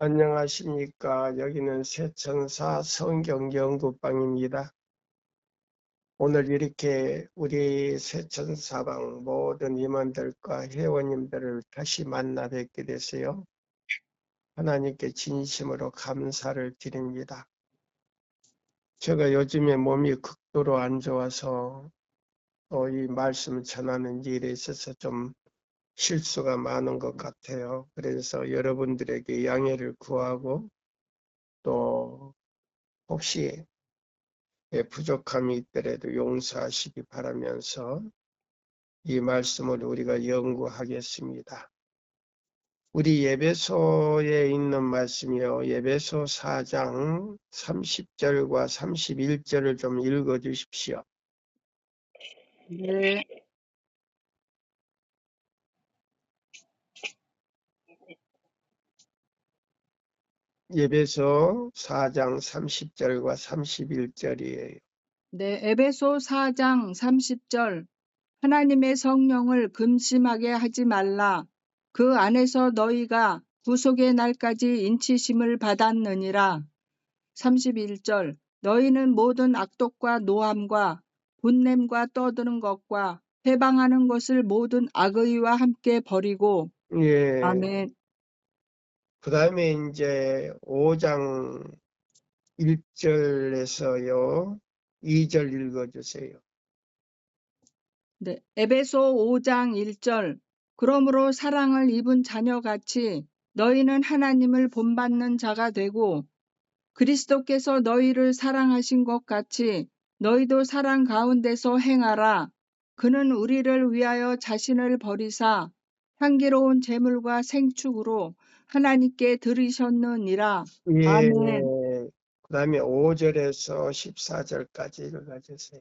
안녕하십니까. 여기는 새천사 성경연구방입니다. 오늘 이렇게 우리 새천사방 모든 임원들과 회원님들을 다시 만나 뵙게 됐어요. 하나님께 진심으로 감사를 드립니다. 제가 요즘에 몸이 극도로 안 좋아서 이 말씀 전하는 일에 있어서 좀 실수가 많은 것 같아요. 그래서 여러분들에게 양해를 구하고 또 혹시 부족함이 있더라도 용서하시기 바라면서 이 말씀을 우리가 연구하겠습니다. 우리 예배소에 있는 말씀이요. 예배소 4장 30절과 31절을 좀 읽어 주십시오. 네, 예배소 4장 30절과 31절이에요. 네, 에베소 4장 30절. 하나님의 성령을 금심하게 하지 말라. 그 안에서 너희가 구속의 날까지 인치심을 받았느니라. 31절. 너희는 모든 악독과 노함과 분냄과 떠드는 것과 회방하는 것을 모든 악의와 함께 버리고. 예. 아멘. 그 다음에 이제 5장 1절에서요. 2절 읽어 주세요. 네, 에베소 5장 1절. 그러므로 사랑을 입은 자녀같이 너희는 하나님을 본받는 자가 되고 그리스도께서 너희를 사랑하신 것 같이 너희도 사랑 가운데서 행하라. 그는 우리를 위하여 자신을 버리사 향기로운 제물과 생축으로 하나님께 드리셨느니라. 예. 아멘. 그 다음에 5절에서 14절까지 읽어주세요.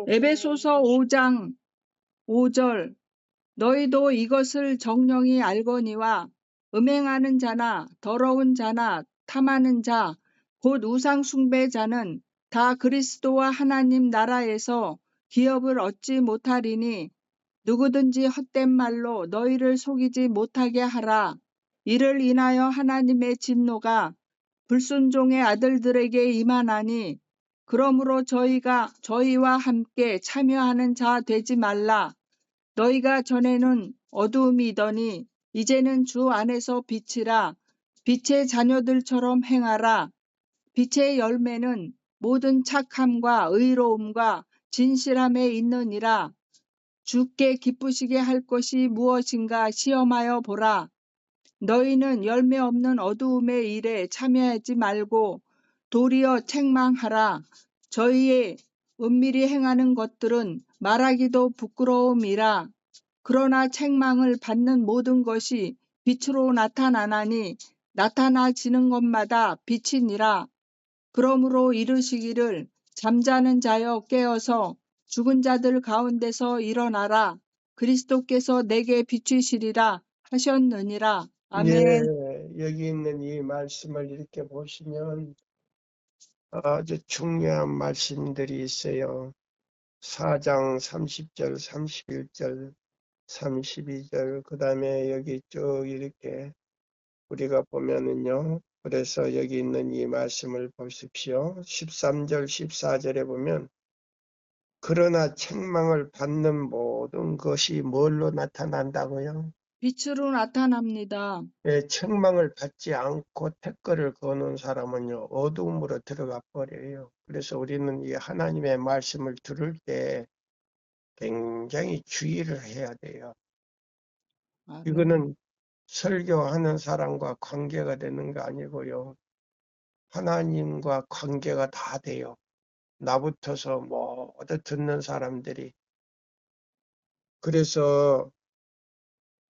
에베소서 5장 5절. 너희도 이것을 정령이 알거니와 음행하는 자나 더러운 자나 탐하는 자, 곧 우상 숭배자는 다 그리스도와 하나님 나라에서 기업을 얻지 못하리니 누구든지 헛된 말로 너희를 속이지 못하게 하라. 이를 인하여 하나님의 진노가 불순종의 아들들에게 임하나니 그러므로 저희와 함께 참여하는 자 되지 말라. 너희가 전에는 어두움이더니 이제는 주 안에서 빛이라. 빛의 자녀들처럼 행하라. 빛의 열매는 모든 착함과 의로움과 진실함에 있느니라. 주께 기쁘시게 할 것이 무엇인가 시험하여 보라. 너희는 열매 없는 어두움의 일에 참여하지 말고 도리어 책망하라. 저희의 은밀히 행하는 것들은 말하기도 부끄러움이라. 그러나 책망을 받는 모든 것이 빛으로 나타나나니 나타나지는 것마다 빛이니라. 그러므로 이르시기를 잠자는 자여 깨어서 죽은 자들 가운데서 일어나라. 그리스도께서 내게 비추시리라 하셨느니라. 예, 아멘. 여기 있는 이 말씀을 이렇게 보시면 아주 중요한 말씀들이 있어요. 4장 30절, 31절, 32절, 그 다음에 여기 쭉 이렇게 우리가 보면은요. 그래서 여기 있는 이 말씀을 보십시오. 13절, 14절에 보면 그러나 책망을 받는 모든 것이 뭘로 나타난다고요? 빛으로 나타납니다. 예, 책망을 받지 않고 태클을 거는 사람은요, 어두움으로 들어가 버려요. 그래서 우리는 이 하나님의 말씀을 들을 때 굉장히 주의를 해야 돼요. 아멘. 이거는 설교하는 사람과 관계가 되는 거 아니고요. 하나님과 관계가 다 돼요. 나부터서 모두 듣는 사람들이. 그래서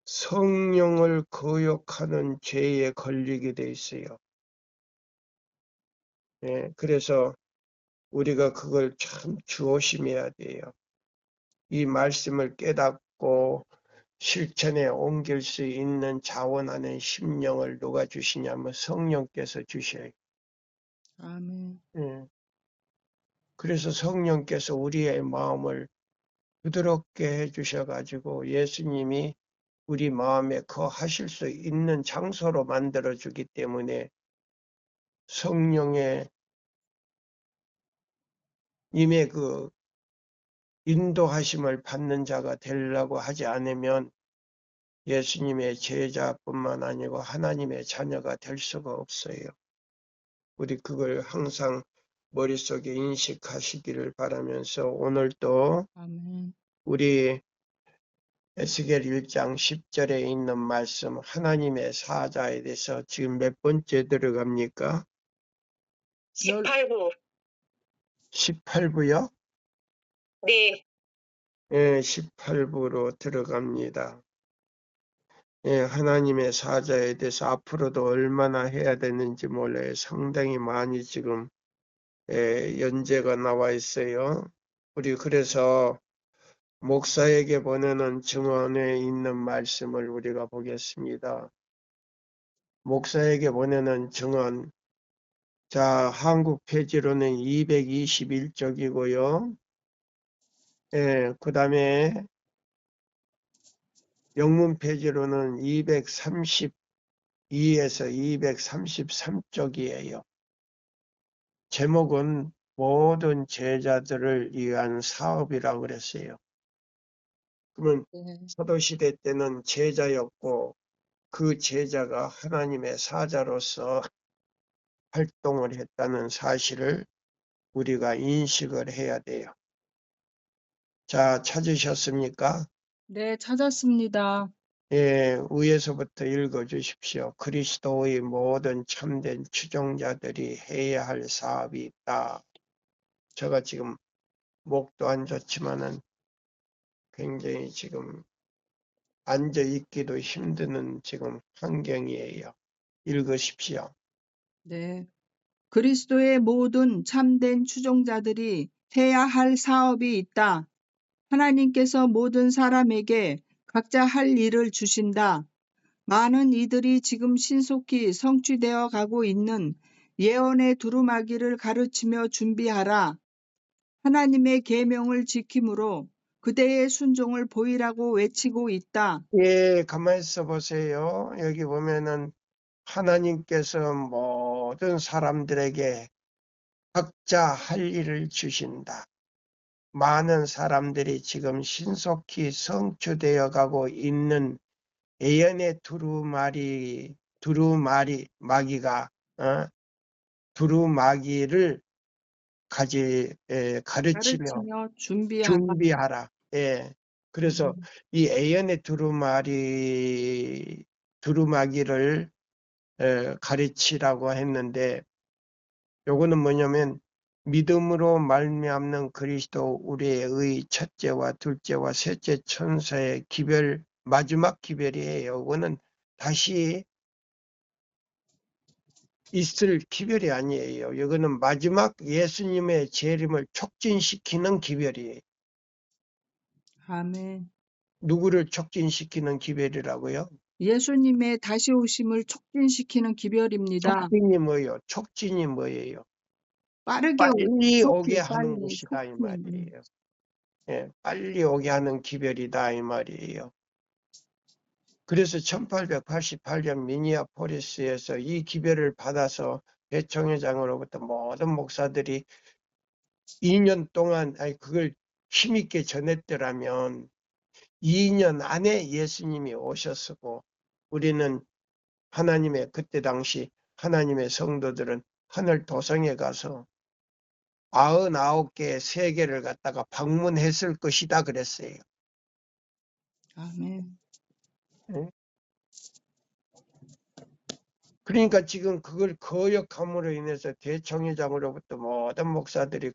성령을 거역하는 죄에 걸리게 돼 있어요. 예, 그래서 우리가 그걸 참 조심해야 돼요. 이 말씀을 깨닫고 실천에 옮길 수 있는 자원하는 심령을 누가 주시냐면 성령께서 주셔요. 아멘. 예, 그래서 성령께서 우리의 마음을 부드럽게 해주셔가지고 예수님이 우리 마음에 거하실 수 있는 장소로 만들어주기 때문에 성령의 임의 그 인도하심을 받는 자가 되려고 하지 않으면 예수님의 제자뿐만 아니고 하나님의 자녀가 될 수가 없어요. 우리 그걸 항상 머릿속에 인식하시기를 바라면서 오늘도 아멘. 우리 에스겔 1장 10절에 있는 말씀 하나님의 사자에 대해서 지금 몇 번째 들어갑니까? 18부. 18부요? 네. 예, 18부로 들어갑니다. 예, 하나님의 사자에 대해서 앞으로도 얼마나 해야 되는지 몰라요. 상당히 많이 지금 연재가 나와 있어요. 우리 그래서 목사에게 보내는 증언에 있는 말씀을 우리가 보겠습니다. 목사에게 보내는 증언. 자, 한국 페이지로는 221쪽이고요. 예, 그 다음에 영문 페이지로는 232에서 233쪽이에요. 제목은 모든 제자들을 위한 사업이라고 그랬어요. 그러면 네. 사도시대 때는 제자였고 그 제자가 하나님의 사자로서 활동을 했다는 사실을 우리가 인식을 해야 돼요. 자, 찾으셨습니까? 네, 찾았습니다. 예, 위에서부터 읽어주십시오. 그리스도의 모든 참된 추종자들이 해야 할 사업이 있다. 제가 지금 목도 안 좋지만은 굉장히 지금 앉아 있기도 힘드는 지금 환경이에요. 읽으십시오. 네. 그리스도의 모든 참된 추종자들이 해야 할 사업이 있다. 하나님께서 모든 사람에게 각자 할 일을 주신다. 많은 이들이 지금 신속히 성취되어 가고 있는 예언의 두루마기를 가르치며 준비하라. 하나님의 계명을 지킴으로 그대의 순종을 보이라고 외치고 있다. 예, 가만히 있어 보세요. 여기 보면은 하나님께서 모든 사람들에게 각자 할 일을 주신다. 많은 사람들이 지금 신속히 성취되어 가고 있는 예언의 두루마기가 두루마기를 가르치며 가르치며 준비하라. 준비하라. 예. 그래서 이 예언의 두루마기를 가르치라고 했는데 요거는 뭐냐면 믿음으로 말미암는 그리스도 우리의 첫째와 둘째와 셋째 천사의 기별 마지막 기별이에요. 요거는 다시 있을 기별이 아니에요. 이거는 마지막 예수님의 재림을 촉진시키는 기별이에요. 아멘. 누구를 촉진시키는 기별이라고요? 예수님의 다시 오심을 촉진시키는 기별입니다. 촉진이 뭐예요? 촉진이 뭐예요? 빠르게 빨리 오게 좋기 하는 빨리 것이다 이 촉진. 말이에요. 예, 빨리 오게 하는 기별이다 이 말이에요. 그래서 1888년 미니아폴리스에서 이 기별을 받아서 대총회장으로부터 모든 목사들이 2년 동안 그걸 힘있게 전했더라면 2년 안에 예수님이 오셨고 우리는 하나님의 그때 당시 하나님의 성도들은 하늘 도성에 가서 99개의 세계를 갖다가 방문했을 것이다 그랬어요. 아멘. 예? 그러니까 지금 그걸 거역함으로 인해서 대총회장으로부터 모든 목사들이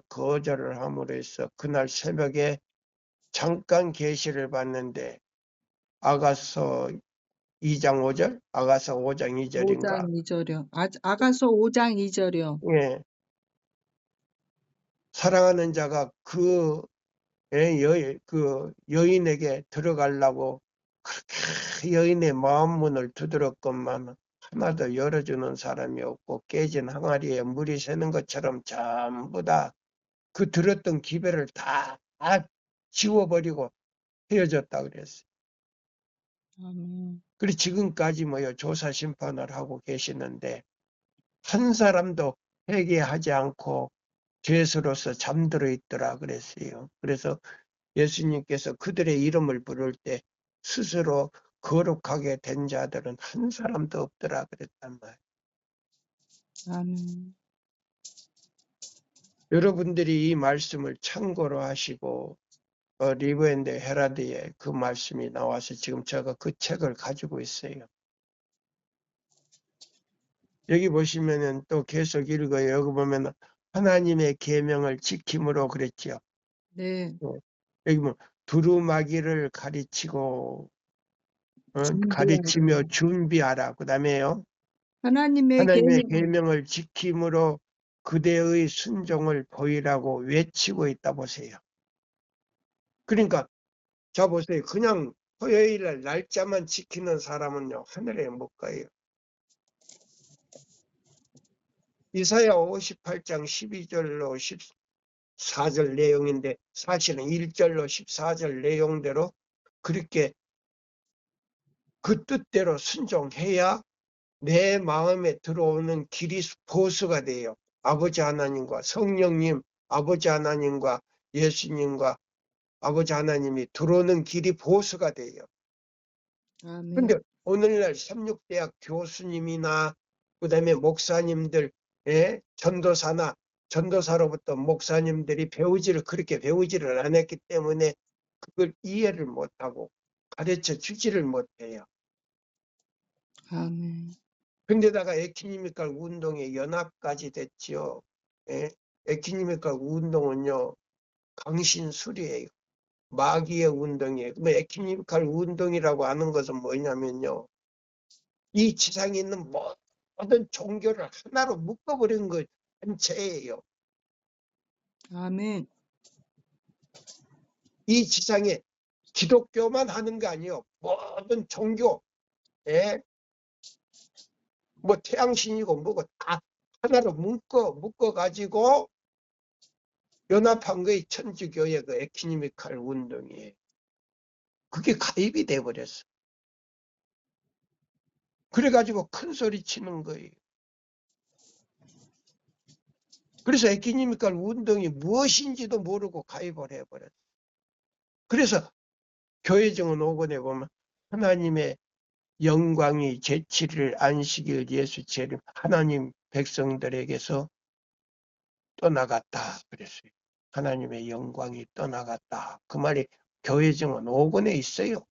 거절을 함으로 해서 그날 새벽에 잠깐 계시를 받는데 아가서 2장 5절? 아가서 5장 2절인가? 5장 2절이요. 아가서 5장 2절이요. 예. 사랑하는 자가 그 여인에게 들어가려고 그렇게 여인의 마음 문을 두드렸건만 하나도 열어주는 사람이 없고 깨진 항아리에 물이 새는 것처럼 전부 다 그 들었던 기별을 다 지워버리고 헤어졌다 그랬어요. 아멘. 그리고 지금까지 조사 심판을 하고 계시는데 한 사람도 회개하지 않고 죄수로서 잠들어 있더라 그랬어요. 그래서 예수님께서 그들의 이름을 부를 때 스스로 거룩하게 된 자들은 한 사람도 없더라 그랬단 말이에요. 아멘. 여러분들이 이 말씀을 참고로 하시고 리브 앤드 헤라드에 그 말씀이 나와서 지금 제가 그 책을 가지고 있어요. 여기 보시면은 또 계속 읽어요. 여기 보면 하나님의 계명을 지킴으로 그랬죠. 네. 여기 뭐 두루마기를 가르치고 가르치며 준비하라. 준비하라. 그다음에요. 하나님의 하나님의 계명을 계명을 지킴으로 그대의 순종을 보이라고 외치고 있다 보세요. 그러니까 자 보세요. 그냥 토요일 날 날짜만 지키는 사람은요. 하늘에 못 가요. 이사야 58장 12절로 14절 내용인데 사실은 1절로 14절 내용대로 그렇게 그 뜻대로 순종해야 내 마음에 들어오는 길이 보수가 돼요. 아버지 하나님과 성령님, 아버지 하나님과 예수님과 아버지 하나님이 들어오는 길이 보수가 돼요. 아멘. 근데 오늘날 삼육대학 교수님이나 그다음에 목사님들, 전도사나 전도사로부터 목사님들이 그렇게 배우지를 안 했기 때문에 그걸 이해를 못하고 가르쳐 주지를 못해요. 아멘. 근데다가 에큐메니컬 운동의 연합까지 됐지요. 에큐메니컬 운동은요, 강신술이에요. 마귀의 운동이에요. 에큐메니컬 운동이라고 하는 것은 뭐냐면요, 이 지상에 있는 모든 종교를 하나로 묶어버린 것 전체예요. 아멘. 이 지상에 기독교만 하는 거 아니에요. 모든 종교, 뭐 태양신이고 뭐고 다 하나로 묶어가지고 연합한 거의 천주교의 그 에큐메니컬 운동이에요. 그게 가입이 돼버렸어. 그래가지고 큰 소리 치는 거예요. 그래서 에큐메니컬 운동이 무엇인지도 모르고 가입을 해버렸어. 그래서 교회정원 5권에 보면 하나님의 영광이 제7일 안식일 예수 재림 하나님 백성들에게서 떠나갔다 그랬어요. 하나님의 영광이 떠나갔다. 그 말이 교회정원 5권에 있어요.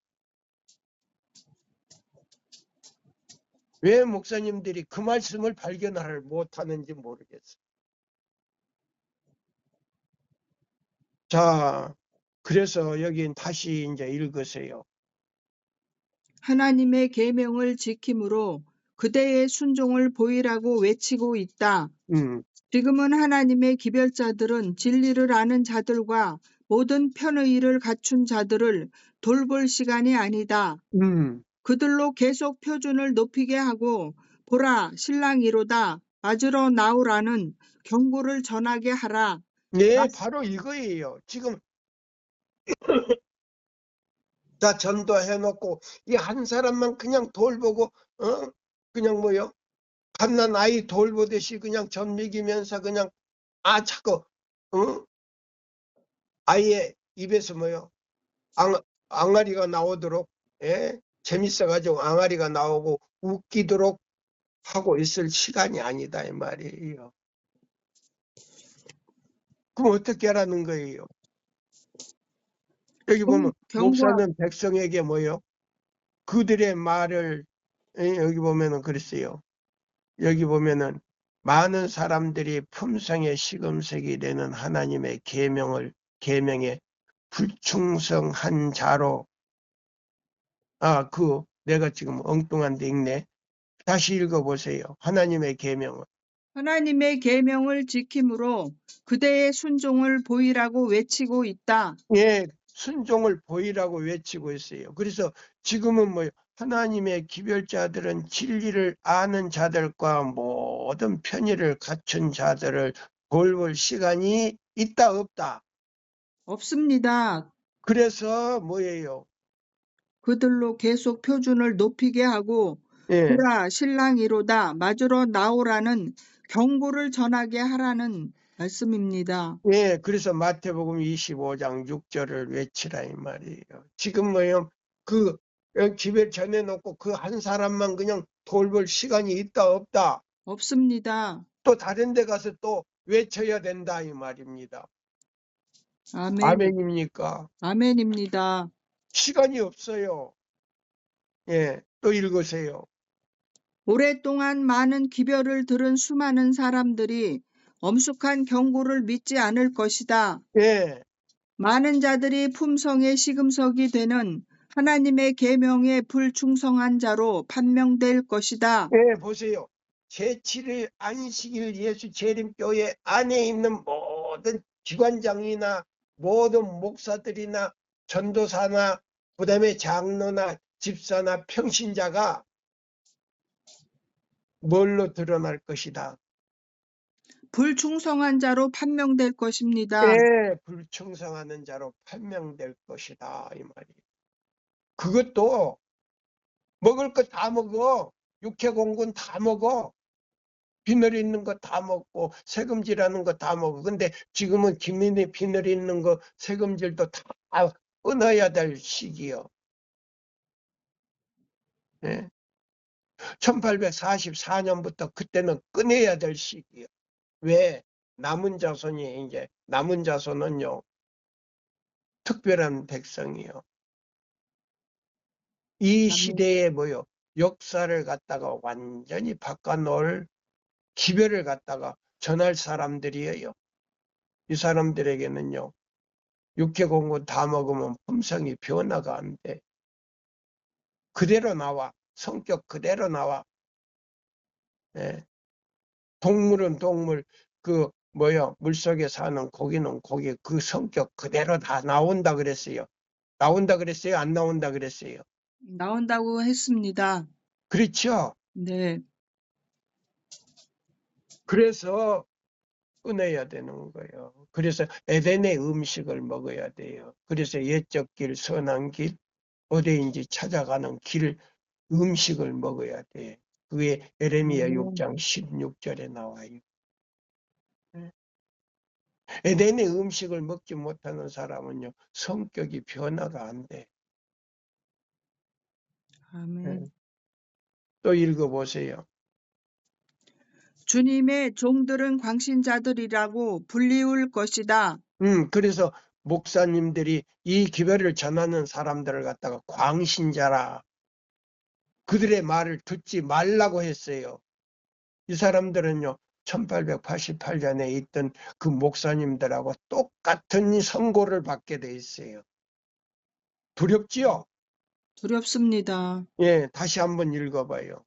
왜 목사님들이 그 말씀을 발견을 못하는지 모르겠어요. 자, 그래서 여긴 다시 이제 읽으세요. 하나님의 계명을 지킴으로 그대의 순종을 보이라고 외치고 있다. 지금은 하나님의 기별자들은 진리를 아는 자들과 모든 편의 일을 갖춘 자들을 돌볼 시간이 아니다. 그들로 계속 표준을 높이게 하고 보라 신랑이로다 맞으러 나오라는 경고를 전하게 하라. 네, 바로 이거예요. 지금 다 전도해놓고 이 한 사람만 그냥 돌보고 그냥 갓난 아이 돌보듯이 그냥 전 먹이면서 그냥 자꾸 아이의 입에서 앙아리가 나오도록 재밌어가지고 앙아리가 나오고 웃기도록 하고 있을 시간이 아니다 이 말이에요. 그럼 어떻게 하라는 거예요? 여기 보면 목사는 백성에게 그들의 말을 여기 보면은 그랬어요. 여기 보면은 많은 사람들이 품성의 시금석이 되는 하나님의 계명에 불충성한 자로 내가 지금 엉뚱한 데 읽네. 다시 읽어보세요. 하나님의 계명은 하나님의 계명을 지킴으로 그대의 순종을 보이라고 외치고 있다. 순종을 보이라고 외치고 있어요. 그래서 지금은 하나님의 기별자들은 진리를 아는 자들과 모든 편의를 갖춘 자들을 돌볼 시간이 있다 없다. 없습니다. 그래서 뭐예요? 그들로 계속 표준을 높이게 하고 예, 보라 신랑이로다 맞으러 나오라는 경고를 전하게 하라는 말씀입니다. 예, 그래서 마태복음 25장 6절을 외치라 이 말이에요. 지금 뭐요? 그 집에 전해놓고 그 한 사람만 그냥 돌볼 시간이 있다 없다. 없습니다. 또 다른 데 가서 또 외쳐야 된다 이 말입니다. 아멘. 아멘입니까? 아멘입니다. 시간이 없어요. 예, 또 읽으세요. 오랫동안 많은 기별을 들은 수많은 사람들이 엄숙한 경고를 믿지 않을 것이다. 예, 많은 자들이 품성의 시금석이 되는 하나님의 계명에 불충성한 자로 판명될 것이다. 예, 보세요. 제7일 안식일 예수 재림교회 안에 있는 모든 기관장이나 모든 목사들이나 전도사나 그다음에 장로나 집사나 평신자가 뭘로 드러날 것이다. 불충성한 자로 판명될 것입니다. 예, 불충성하는 자로 판명될 것이다 이 말이에요. 그것도 먹을 거 다 먹어. 육해공군 다 먹어. 비늘 있는 거 다 먹고 세금질하는 거 다 먹어. 근데 지금은 김민희 비늘 있는 거 세금질도 다 끊어야 될 시기요. 예. 1844년부터 그때는 끊어야 될 시기요. 왜? 남은 자손이 이제 남은 자손은요. 특별한 백성이요. 이 아멘. 시대에 뭐요? 역사를 갖다가 완전히 바꿔놓을 기별을 갖다가 전할 사람들이에요. 이 사람들에게는요. 육해공군 다 먹으면 품성이 변화가 안 돼. 그대로 나와. 성격 그대로 나와. 예. 동물은 동물, 그 물속에 사는 고기는 고기, 그 성격 그대로 다 나온다 그랬어요. 나온다 그랬어요? 안 나온다 그랬어요? 나온다고 했습니다. 그렇죠? 네. 그래서 끊어야 되는 거예요. 그래서 에덴의 음식을 먹어야 돼요. 그래서 옛적 길, 선한 길, 어디인지 찾아가는 길, 음식을 먹어야 돼. 그게 에레미야 아멘. 6장 16절에 나와요. 에덴의 음식을 먹지 못하는 사람은요, 성격이 변화가 안 돼. 아멘. 또 읽어보세요. 주님의 종들은 광신자들이라고 불리울 것이다. 그래서 목사님들이 이 기별을 전하는 사람들을 갖다가 광신자라, 그들의 말을 듣지 말라고 했어요. 이 사람들은요, 1888년에 있던 그 목사님들하고 똑같은 선고를 받게 돼 있어요. 두렵지요? 두렵습니다. 예, 다시 한번 읽어봐요.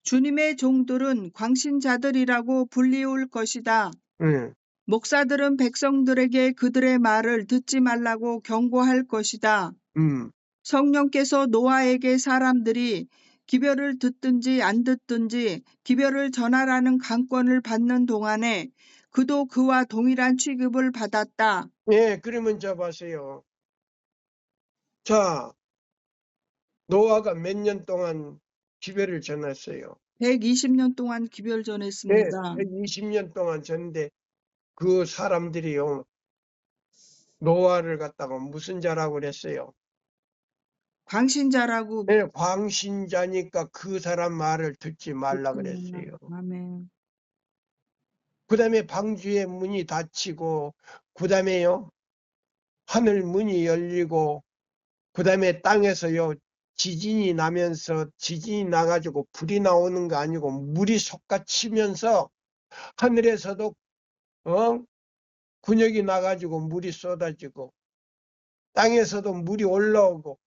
주님의 종들은 광신자들이라고 불리울 것이다. 예, 목사들은 백성들에게 그들의 말을 듣지 말라고 경고할 것이다. 음, 성령께서 노아에게 사람들이 기별을 듣든지 안 듣든지 기별을 전하라는 강권을 받는 동안에 그도 그와 동일한 취급을 받았다. 예, 그러면 저 보세요. 자, 노아가 몇 년 동안 기별을 전했어요. 120년 동안 기별 예, 전했습니다. 120년 동안 전인데 그 사람들이요, 노아를 갖다가 무슨 자라고 그랬어요? 광신자라고 예, 광신자니까 그 사람 말을 듣지 말라 했습니다. 그랬어요. 아멘. 그 다음에 방주의 문이 닫히고, 그 다음에요, 하늘 문이 열리고, 그 다음에 땅에서요, 지진이 나면서, 지진이 나가지고 불이 나오는 거 아니고 물이 솟아치면서 하늘에서도, 군역이 나가지고 물이 쏟아지고, 땅에서도 물이 올라오고,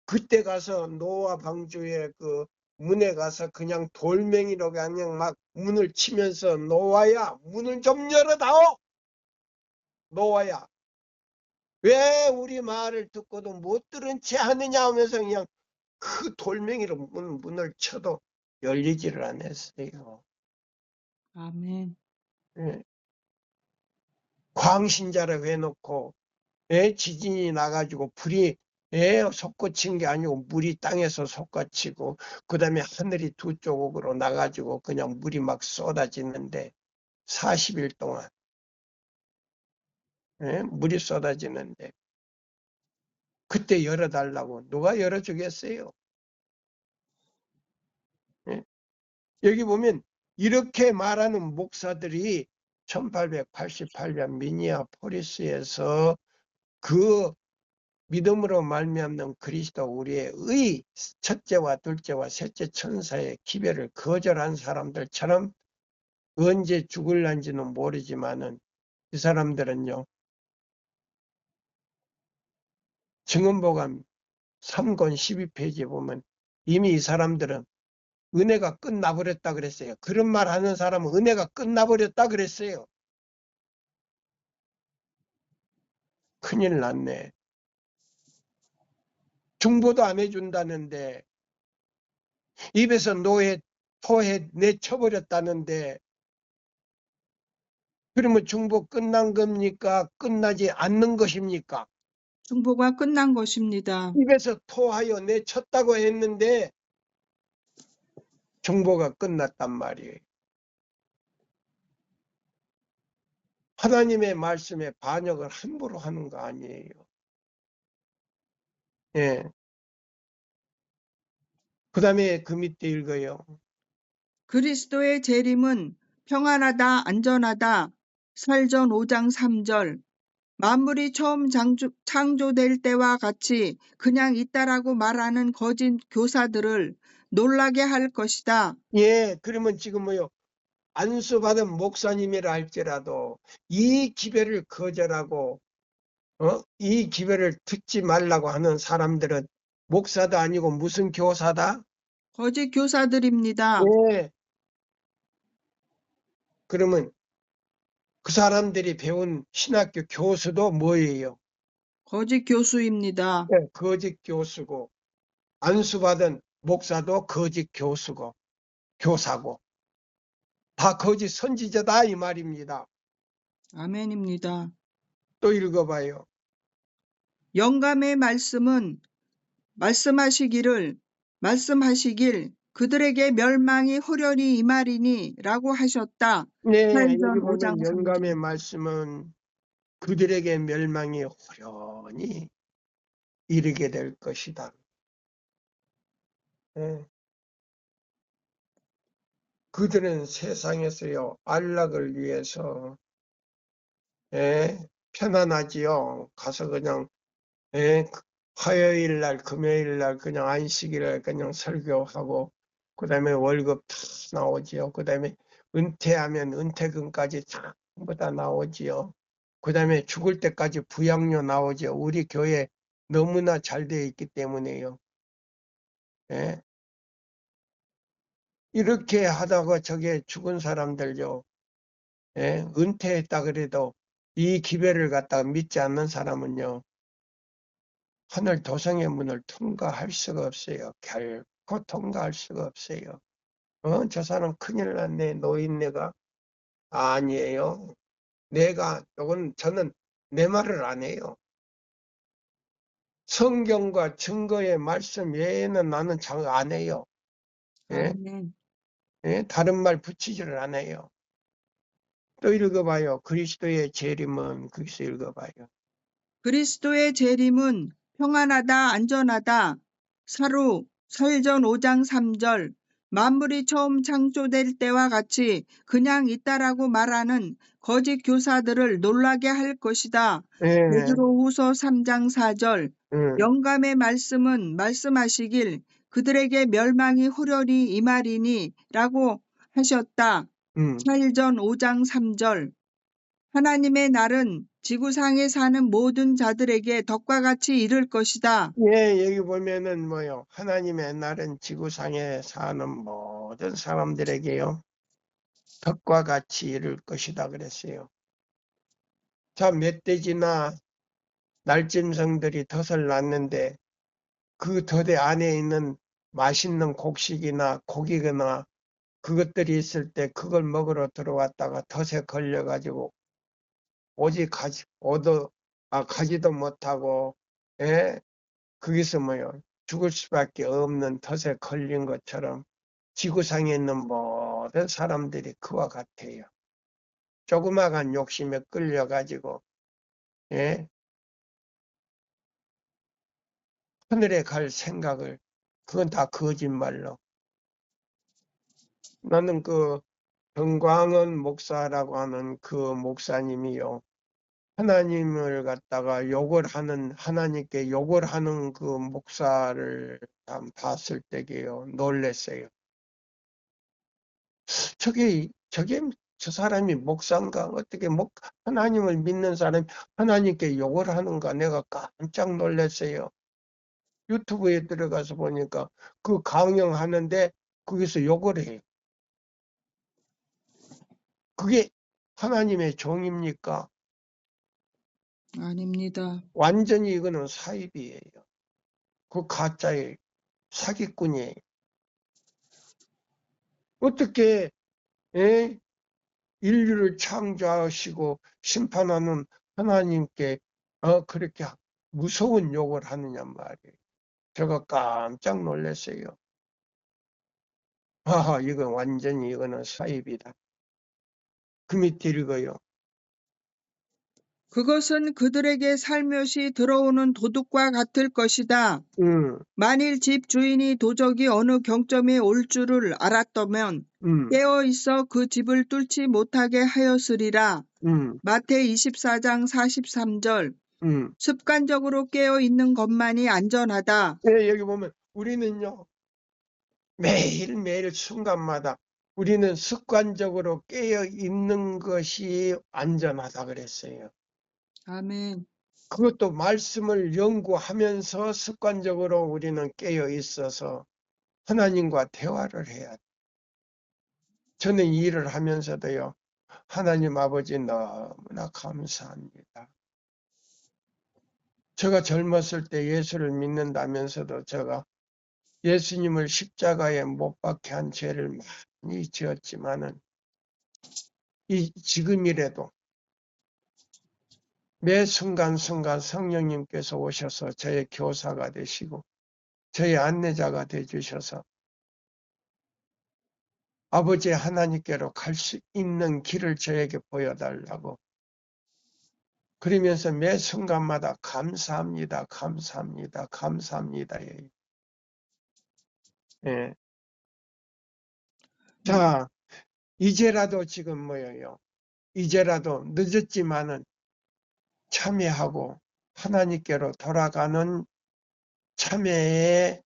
그때 가서 노아 방주의 그 문에 가서 그냥 돌멩이로 그냥 막 문을 치면서 노아야, 문을 좀 열어다오! 노아야, 왜 우리 말을 듣고도 못 들은 채 하느냐 하면서 그냥 그 돌멩이로 문을 쳐도 열리지를 않았어요. 아멘. 예. 광신자라고 해놓고, 예? 지진이 나가지고 불이 솟구친 게 아니고 물이 땅에서 솟구치고 그다음에 하늘이 두 쪽으로 나가지고 그냥 물이 막 쏟아지는데 40일 동안 물이 쏟아지는데 그때 열어달라고 누가 열어주겠어요? 예? 여기 보면 이렇게 말하는 목사들이 1888년 미니아포리스에서 그 믿음으로 말미암는 그리스도 우리의 의 첫째와 둘째와 셋째 천사의 기별을 거절한 사람들처럼 언제 죽을런지는 모르지만은 이 사람들은요 증언보감 3권 12페이지에 보면 이미 이 사람들은 은혜가 끝나버렸다 그랬어요. 그런 말 하는 사람은 은혜가 끝나버렸다 그랬어요. 큰일 났네. 중보도 안 해준다는데 입에서 노해 토해 내쳐버렸다는데 그러면 중보 끝난 겁니까? 끝나지 않는 것입니까? 중보가 끝난 것입니다. 입에서 토하여 내쳤다고 했는데 중보가 끝났단 말이에요. 하나님의 말씀에 반역을 함부로 하는 거 아니에요. 예. 그 다음에 그 밑에 읽어요. 그리스도의 재림은 평안하다, 안전하다. 설전 5장 3절. 만물이 처음 창조될 때와 같이 그냥 있다라고 말하는 거짓 교사들을 놀라게 할 것이다. 예, 그러면 지금 뭐요? 안수받은 목사님이라 할지라도 이 기별을 거절하고 이 기별을 듣지 말라고 하는 사람들은 목사도 아니고 무슨 교사다? 거짓 교사들입니다. 예. 그러면 그 사람들이 배운 신학교 교수도 뭐예요? 거짓 교수입니다. 예, 거짓 교수고 안수받은 목사도 거짓 교수고 교사고 다 거짓 선지자다 이 말입니다. 아멘입니다. 또 읽어봐요. 영감의 말씀은 말씀하시길 그들에게 멸망이 호련히 임하리니 라고 하셨다. 네, 여기 설전 5장 보면 3절. 영감의 말씀은 그들에게 멸망이 호련히 이르게 될 것이다. 예. 그들은 세상에서요 안락을 위해서 편안하지요. 가서 그냥 화요일 날, 금요일 날 그냥 안식일에 그냥 설교하고 그다음에 월급 다 나오지요. 그다음에 은퇴하면 은퇴금까지 전부 다 나오지요. 그다음에 죽을 때까지 부양료 나오죠. 우리 교회 너무나 잘 되어 있기 때문에요. 예. 이렇게 하다가 저게 죽은 사람들요. 은퇴했다 그래도 이 기별을 갖다가 믿지 않는 사람은요. 하늘 도성의 문을 통과할 수가 없어요. 결코 통과할 수가 없어요. 저 사람 큰일 났네. 노인네가. 아니에요. 저는 내 말을 안 해요. 성경과 증거의 말씀 외에는 나는 잘 안 해요. 예? 아멘. 다른 말 붙이지를 않아요. 또 읽어봐요. 그리스도의 재림은 거기서 읽어봐요. 그리스도의 재림은 평안하다, 안전하다. 설전 5장 3절. 만물이 처음 창조될 때와 같이 그냥 있다라고 말하는 거짓 교사들을 놀라게 할 것이다. 예, 베드로후서 3장 4절. 음, 영감의 말씀은 말씀하시길 그들에게 멸망이 호련히 임하리니 라고 하셨다. 음. 설전 5장 3절. 하나님의 날은 지구상에 사는 모든 자들에게 덕과 같이 이를 것이다. 예, 여기 보면은 뭐요. 하나님의 날은 지구상에 사는 모든 사람들에게요. 덕과 같이 이룰 것이다 그랬어요. 자, 멧돼지나 날짐승들이 덫을 놨는데 그 덫에 안에 있는 맛있는 곡식이나 고기거나 그것들이 있을 때 그걸 먹으러 들어왔다가 덫에 걸려가지고 오직 가지도 못하고 예? 거기서 뭐요? 죽을 수밖에 없는 덫에 걸린 것처럼 지구상에 있는 모든 사람들이 그와 같아요. 조그마한 욕심에 끌려가지고, 예? 하늘에 갈 생각을, 그건 다 거짓말로. 나는 그 정광은 목사라고 하는 그 목사님이요. 하나님을 갖다가 하나님께 욕을 하는 그 목사를 봤을 때게요. 놀랬어요. 저 사람이 목사인가? 어떻게 하나님을 믿는 사람이 하나님께 욕을 하는가? 내가 깜짝 놀랐어요. 유튜브에 들어가서 보니까 그 강령하는데 거기서 욕을 해요. 그게 하나님의 종입니까? 아닙니다. 완전히 이거는 사입이에요. 그 가짜의 사기꾼이에요. 어떻게 인류를 창조하시고 심판하는 하나님께 그렇게 무서운 욕을 하느냐 말이에요. 제가 깜짝 놀랐어요. 이건 완전히 이거는 사입이다. 그 밑에 읽어요. 그것은 그들에게 살며시 들어오는 도둑과 같을 것이다. 만일 집 주인이 도적이 어느 경점에 올 줄을 알았다면 깨어 있어 그 집을 뚫지 못하게 하였으리라. 마태 24장 43절. 습관적으로 깨어 있는 것만이 안전하다. 네, 여기 보면 우리는요. 매일매일 순간마다 우리는 습관적으로 깨어 있는 것이 안전하다 그랬어요. 아멘. 그것도 말씀을 연구하면서 습관적으로 우리는 깨어 있어서 하나님과 대화를 해야 돼. 저는 이 일을 하면서도요. 하나님 아버지 너무나 감사합니다. 제가 젊었을 때 예수를 믿는다면서도 제가 예수님을 십자가에 못 박게 한 죄를 많이 지었지만은 지금이라도 매 순간순간 성령님께서 오셔서 저의 교사가 되시고 저의 안내자가 되주셔서 아버지 하나님께로 갈 수 있는 길을 저에게 보여달라고 그러면서 매 순간마다 감사합니다. 감사합니다. 감사합니다. 예. 자, 이제라도 지금 뭐예요? 이제라도 늦었지만은 참여하고 하나님께로 돌아가는 참여의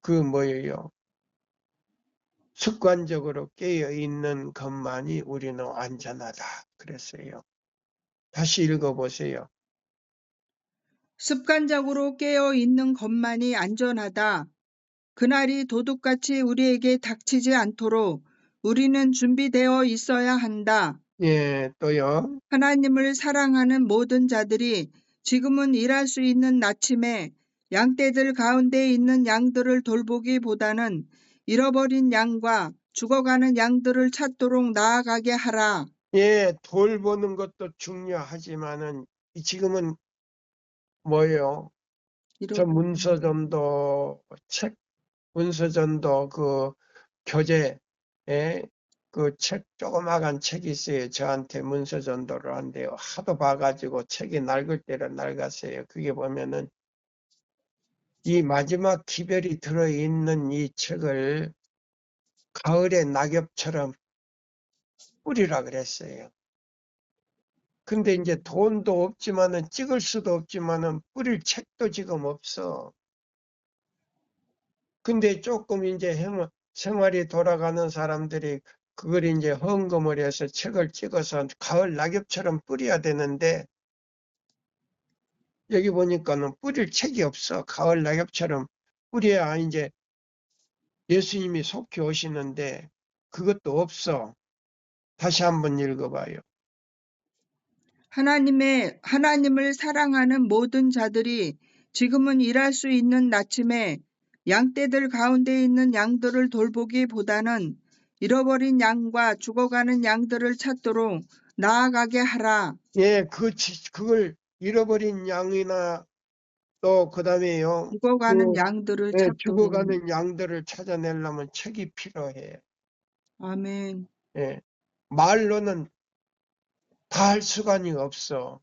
그 뭐예요? 습관적으로 깨어있는 것만이 우리는 안전하다 그랬어요. 다시 읽어보세요. 습관적으로 깨어 있는 것만이 안전하다. 그날이 도둑같이 우리에게 닥치지 않도록 우리는 준비되어 있어야 한다. 예, 또요. 하나님을 사랑하는 모든 자들이 지금은 일할 수 있는 나침에 양떼들 가운데 있는 양들을 돌보기보다는 잃어버린 양과 죽어가는 양들을 찾도록 나아가게 하라. 예, 돌보는 것도 중요하지만은 지금은 뭐예요? 저 문서전도 그 교재, 그 책, 조그마한 책이 있어요. 저한테 문서전도를 한대요. 하도 봐가지고 책이 낡을 때로 낡았어요. 그게 보면은 이 마지막 기별이 들어있는 이 책을 가을의 낙엽처럼 뿌리라 그랬어요. 근데 이제 돈도 없지만은 찍을 수도 없지만은 뿌릴 책도 지금 없어. 근데 조금 이제 생활이 돌아가는 사람들이 그걸 이제 헌금을 해서 책을 찍어서 가을 낙엽처럼 뿌려야 되는데 여기 보니까는 뿌릴 책이 없어. 가을 낙엽처럼 뿌려야 이제 예수님이 속히 오시는데 그것도 없어. 다시 한번 읽어봐요. 하나님을 사랑하는 모든 자들이 지금은 일할 수 있는 나침에 양떼들 가운데 있는 양들을 돌보기보다는 잃어버린 양과 죽어가는 양들을 찾도록 나아가게 하라. 예, 그걸 잃어버린 양이나 또 그다음에요. 죽어가는 양들을 찾고. 죽어가는 양들을 찾아내려면 책이 필요해. 아멘. 말로는 다 할 수간이 없어.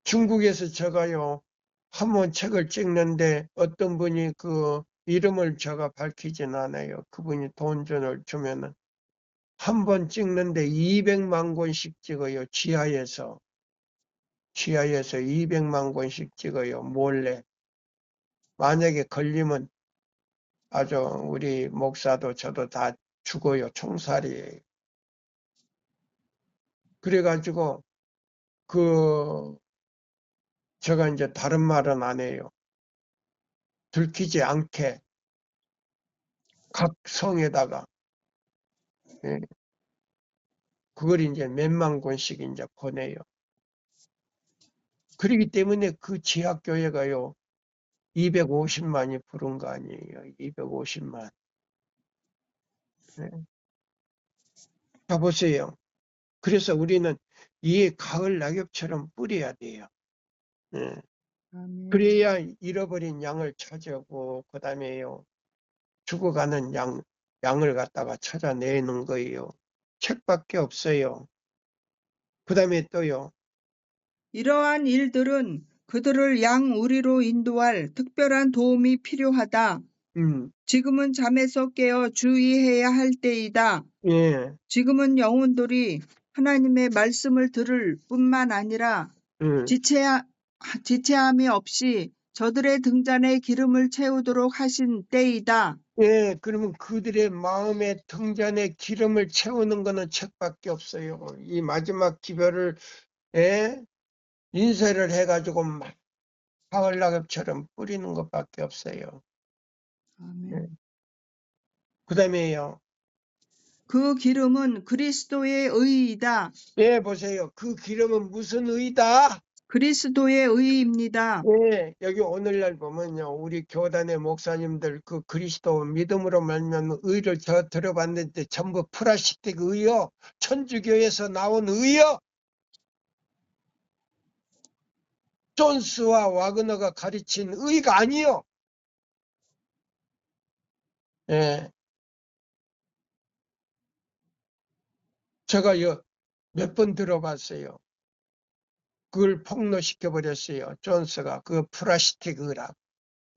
중국에서 제가요, 한번 책을 찍는데 어떤 분이 그 이름을 제가 밝히진 않아요. 그분이 돈을 주면은 한 번 찍는데 200만 권씩 찍어요. 지하에서 200만 권씩 찍어요. 몰래. 만약에 걸리면 아주 우리 목사도 저도 다 죽어요. 총살이에요. 그래가지고 제가 이제 다른 말은 안 해요. 들키지 않게 각 성에다가 그걸 이제 몇만 권씩 이제 보내요. 그렇기 때문에 그 지하교회가요, 250만이 부른 거 아니에요. 250만. 가보세요. 그래서 우리는 이 가을 낙엽처럼 뿌려야 돼요. 아멘. 그래야 잃어버린 양을 찾아오고, 그 다음에요, 죽어가는 양을 갖다가 찾아내는 거예요. 책밖에 없어요. 그 다음에 또요. 이러한 일들은 그들을 양우리로 인도할 특별한 도움이 필요하다. 지금은 잠에서 깨어 주의해야 할 때이다. 예. 지금은 영혼들이 하나님의 말씀을 들을 뿐만 아니라 지체함이 없이 저들의 등잔에 기름을 채우도록 하신 때이다. 예, 그러면 그들의 마음의 등잔에 기름을 채우는 거는 책밖에 없어요. 이 마지막 기별을 인쇄를 해가지고 막 가을 낙엽처럼 뿌리는 것밖에 없어요. 아멘. 그 다음에요. 그 기름은 그리스도의 의이다. 예, 보세요. 그 기름은 무슨 의다? 그리스도의 의입니다. 예, 여기 오늘날 보면요. 우리 교단의 목사님들 그 그리스도 믿음으로 말면 의를 저 들어봤는데 전부 플라스틱 의요. 천주교에서 나온 의요. 존스와 와그너가 가르친 의가 아니요. 예. 제가 몇 번 들어봤어요. 그걸 폭로시켜버렸어요. 존스가 그 플라스틱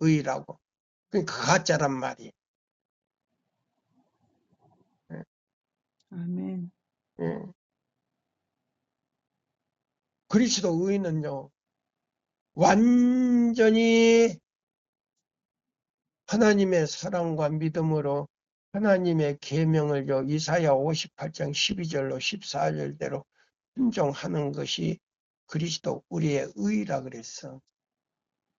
의라고. 그러니까 가짜란 말이에요. 아멘. 그리스도 의는요. 완전히 하나님의 사랑과 믿음으로 하나님의 계명을 이사야 58장 12절로 14절대로 순종하는 것이 그리스도 우리의 의라 그랬어.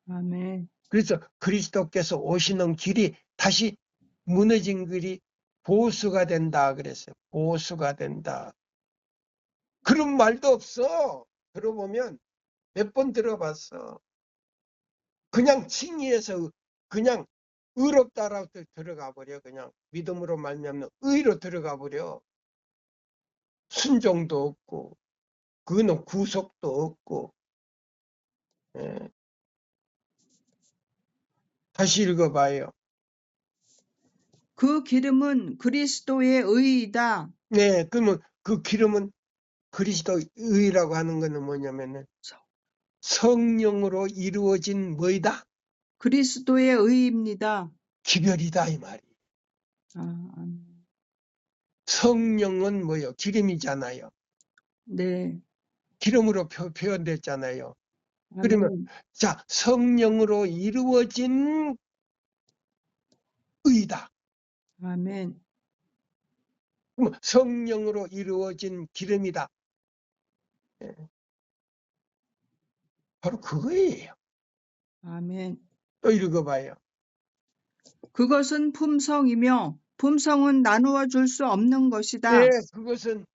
아멘. 그래서 그리스도께서 오시는 길이 다시 무너진 길이 보수가 된다 그랬어요. 보수가 된다. 그런 말도 없어. 들어보면 몇 번 들어봤어. 그냥 칭의해서 그냥 의롭다라고 들어가 버려. 그냥 믿음으로 말미암는 의로 들어가 버려. 순종도 없고 그거는 구속도 없고. 다시 읽어봐요. 그 기름은 그리스도의 의이다. 네, 그러면 그 기름은 그리스도 의라고 하는 것은 뭐냐면은 성령으로 이루어진 뭐이다? 그리스도의 의입니다. 기별이다 이 말이. 아멘. 성령은 뭐요? 기름이잖아요. 네. 기름으로 표현됐잖아요. 아멘. 그러면 자, 성령으로 이루어진 의다. 아멘. 그럼 성령으로 이루어진 기름이다. 바로 그거예요. 아멘. 또 읽어봐요. 그것은 품성이며 품성은 나누어 줄 수 없는 것이다. 네, 그것은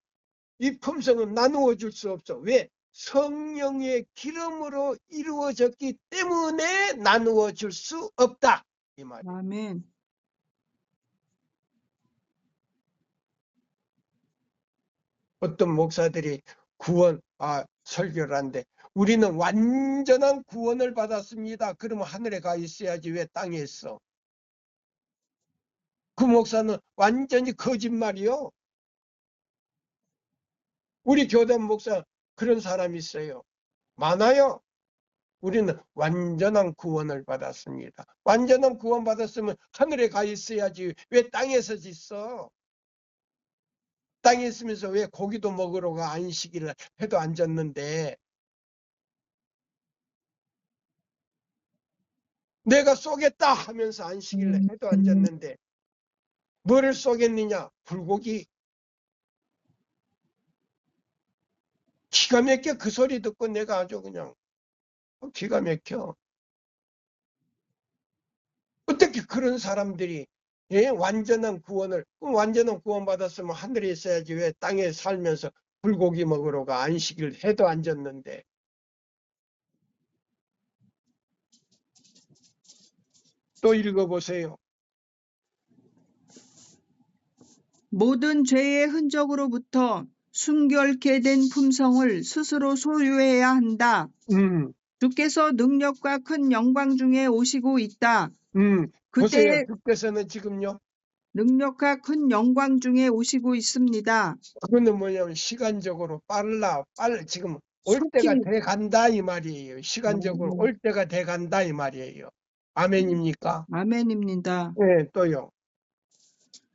이 품성은 나누어 줄 수 없어. 왜? 성령의 기름으로 이루어졌기 때문에 나누어 줄 수 없다. 이 말이에요. 아멘. 어떤 목사들이 설교를 하는데 우리는 완전한 구원을 받았습니다. 그러면 하늘에 가 있어야지 왜 땅에 있어? 그 목사는 완전히 거짓말이요. 우리 교단 목사 그런 사람이 있어요. 많아요. 우리는 완전한 구원을 받았습니다. 완전한 구원 받았으면 하늘에 가 있어야지 왜 땅에서 있어? 땅에 있으면서 왜 고기도 먹으러 가 안식일을 해도 안 졌는데 내가 쏘겠다 하면서 안식일을 해도 안 졌는데 뭐를 쏘겠느냐? 불고기. 기가 막혀. 그 소리 듣고 내가 아주 그냥 기가 막혀. 어떻게 그런 사람들이 완전한 구원 받았으면 하늘에 있어야지 왜 땅에 살면서 불고기 먹으러 가 안식일 해도 안 졌는데. 또 읽어보세요. 모든 죄의 흔적으로부터 순결케 된 품성을 스스로 소유해야 한다. 주께서 능력과 큰 영광 중에 오시고 있다. 보세요. 그때의 주께서는 지금요. 능력과 큰 영광 중에 오시고 있습니다. 그거는 뭐냐면 시간적으로 지금 올 속히 때가 돼 간다 이 말이에요. 시간적으로 올 때가 돼 간다 이 말이에요. 아멘입니까? 아멘입니다. 네, 또요.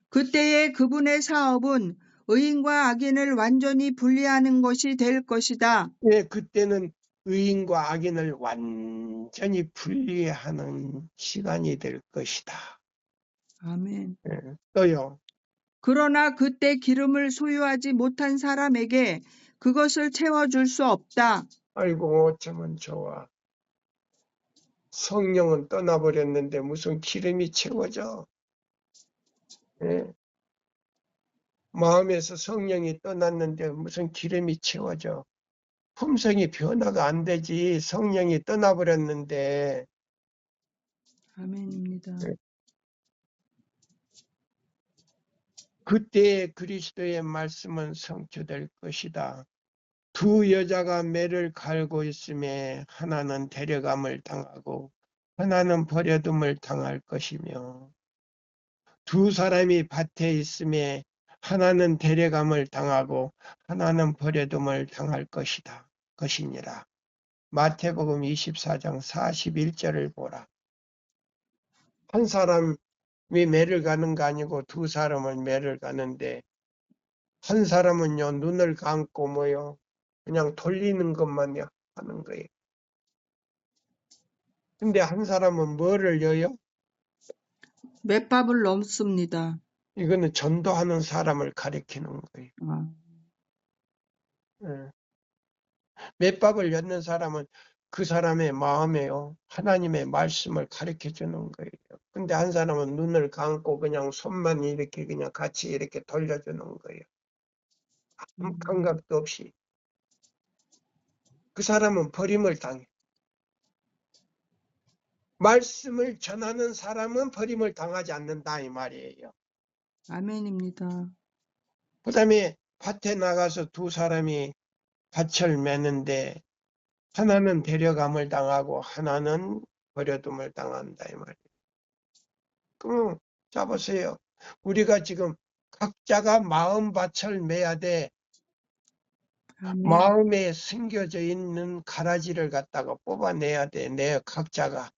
그때의 그분의 사업은 의인과 악인을 완전히 분리하는 것이 될 것이다. 네, 그때는 의인과 악인을 완전히 분리하는 시간이 될 것이다. 아멘. 네, 또요. 그러나 그때 기름을 소유하지 못한 사람에게 그것을 채워줄 수 없다. 아이고 어쩌면 좋아. 성령은 떠나버렸는데 무슨 기름이 채워져. 네. 마음에서 성령이 떠났는데 무슨 기름이 채워져. 품성이 변화가 안 되지. 성령이 떠나버렸는데. 아멘입니다. 네. 그때 그리스도의 말씀은 성취될 것이다. 두 여자가 매를 갈고 있음에 하나는 데려감을 당하고 하나는 버려둠을 당할 것이며 두 사람이 밭에 있음에 하나는 데려감을 당하고 하나는 버려둠을 당할 것이니라. 마태복음 24장 41절을 보라. 한 사람이 매를 가는 거 아니고 두 사람은 매를 가는데 한 사람은요 눈을 감고 뭐요 그냥 돌리는 것만 하는 거예요. 근데 한 사람은 뭐를 여요? 맷밥을 넘습니다. 이거는 전도하는 사람을 가리키는 거예요. 예. 맷밥을 엿는 사람은 그 사람의 마음에요 하나님의 말씀을 가르쳐 주는 거예요. 근데 한 사람은 눈을 감고 그냥 손만 이렇게 그냥 같이 이렇게 돌려주는 거예요. 아무 감각도 없이. 그 사람은 버림을 당해. 말씀을 전하는 사람은 버림을 당하지 않는다 이 말이에요. 아멘입니다. 그 다음에 밭에 나가서 두 사람이 밭을 매는데 하나는 데려감을 당하고 하나는 버려둠을 당한다 이 말이에요. 그럼 자 보세요. 우리가 지금 각자가 마음밭을 매야 돼. 아멘. 마음에 숨겨져 있는 가라지를 갖다가 뽑아내야 돼. 내 각자가.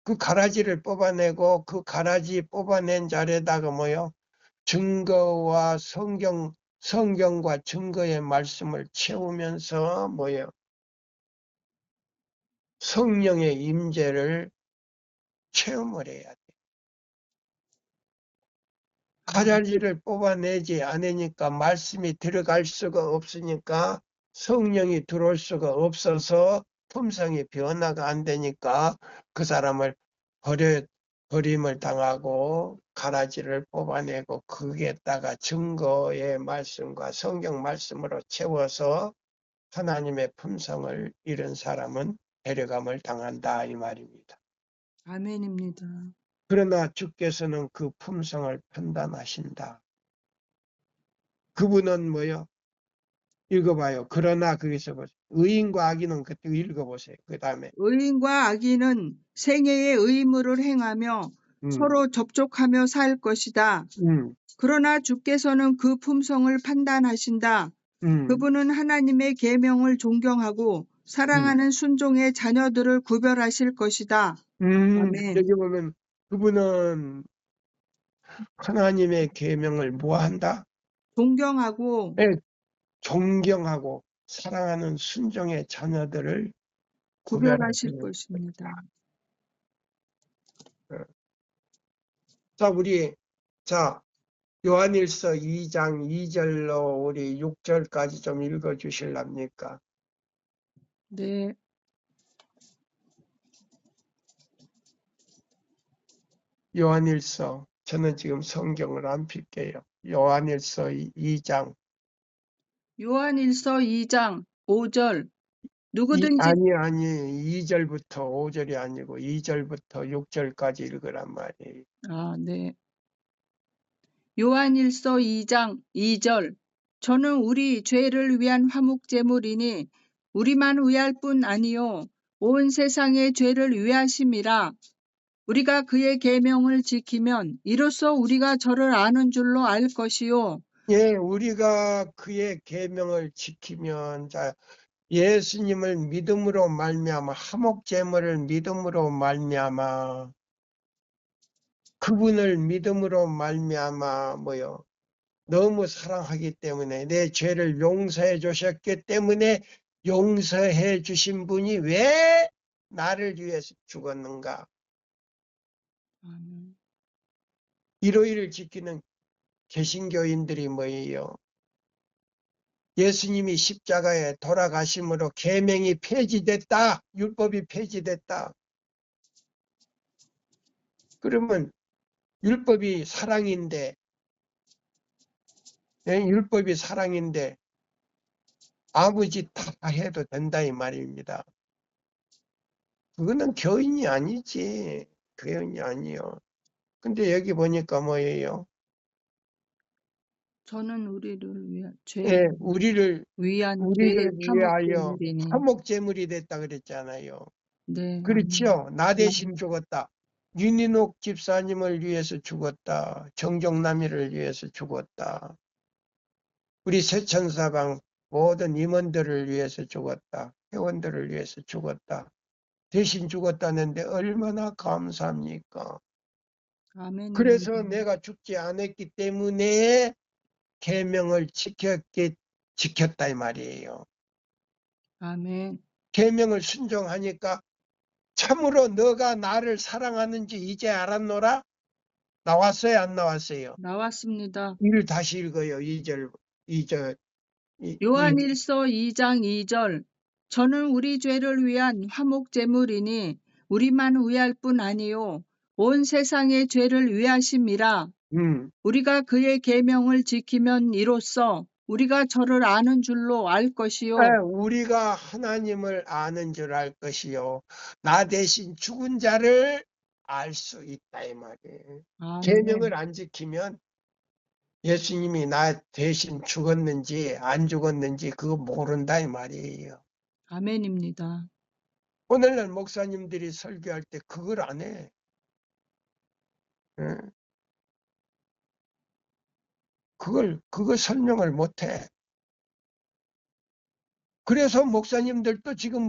그 가라지를 뽑아내고 그 가라지 뽑아낸 자리에다가 뭐요? 증거와 성경과 증거의 말씀을 채우면서 뭐요? 성령의 임재를 체험을 해야 돼. 가라지를 뽑아내지 않으니까 말씀이 들어갈 수가 없으니까 성령이 들어올 수가 없어서 품성이 변화가 안 되니까 그 사람을 버림을 당하고 가라지를 뽑아내고 거기에다가 증거의 말씀과 성경 말씀으로 채워서 하나님의 품성을 잃은 사람은 데려감을 당한다 이 말입니다. 아멘입니다. 그러나 주께서는 그 품성을 판단하신다. 그분은 뭐요? 읽어봐요. 그러나 거기서 보세요. 의인과 악인은 그때 읽어보세요. 그 다음에 의인과 악인은 생애의 의무를 행하며 서로 접촉하며 살 것이다. 그러나 주께서는 그 품성을 판단하신다. 그분은 하나님의 계명을 존경하고 사랑하는 순종의 자녀들을 구별하실 것이다. 아멘. 여기 보면 그분은 하나님의 계명을 뭐한다? 존경하고 네, 존경하고 사랑하는 순종의 자녀들을 구별하실 구별하시는 것입니다. 것이다. 자, 자, 요한일서 2장 2절로 우리 6절까지 좀 읽어 주실랍니까? 네. 요한일서, 저는 지금 성경을 안 필게요. 요한일서 2장. 요한일서 2장 5절 누구든지 아니, 2절부터 5절이 아니고 2절부터 6절까지 읽으란 말이에요. 네. 요한일서 2장 2절 저는 우리 죄를 위한 화목제물이니 우리만 위할 뿐 아니요 온 세상의 죄를 위하심이라. 우리가 그의 계명을 지키면 이로써 우리가 저를 아는 줄로 알 것이요. 예, 우리가 그의 계명을 지키면, 자, 예수님을 믿음으로 말미암아, 화목제물을 믿음으로 말미암아, 그분을 믿음으로 말미암아 너무 사랑하기 때문에 내 죄를 용서해 주셨기 때문에 용서해 주신 분이 왜 나를 위해서 죽었는가? 일요일을 지키는 개신교인들이 뭐예요? 예수님이 십자가에 돌아가심으로 계명이 폐지됐다. 율법이 폐지됐다. 그러면 율법이 사랑인데 율법이 사랑인데 아무 짓 다 해도 된다 이 말입니다. 그거는 교인이 아니지. 교인이 아니요. 근데 여기 보니까 뭐예요? 저는 우리를 위한 죄를 예, 우리를 위한 죄의 위하여 화목제물이니. 화목제물이 됐다 그랬잖아요. 네, 그렇죠. 나 대신 아멘. 죽었다. 윤인옥 집사님을 위해서 죽었다. 정정남이를 위해서 죽었다. 우리 세천사방 모든 임원들을 위해서 죽었다. 회원들을 위해서 죽었다. 대신 죽었다는데 얼마나 감사합니까? 아멘입니다. 그래서 내가 죽지 않았기 때문에 계명을 지켰다 이 말이에요. 아멘. 계명을 순종하니까 참으로 너가 나를 사랑하는지 이제 알았노라? 나왔어요, 안 나왔어요? 나왔습니다. 이를 다시 읽어요. 2절. 요한일서 2장 2절 저는 우리 죄를 위한 화목제물이니 우리만 위할 뿐 아니요 온 세상의 죄를 위하심이라. 우리가 그의 계명을 지키면 이로써 우리가 저를 아는 줄로 알 것이요. 우리가 하나님을 아는 줄 알 것이요. 나 대신 죽은 자를 알 수 있다 이 말이에요. 계명을 아멘. 안 지키면 예수님이 나 대신 죽었는지 안 죽었는지 그거 모른다 이 말이에요. 아멘입니다. 오늘날 목사님들이 설교할 때 그걸 안 해. 응? 그걸 설명을 못 해. 그래서 목사님들도 지금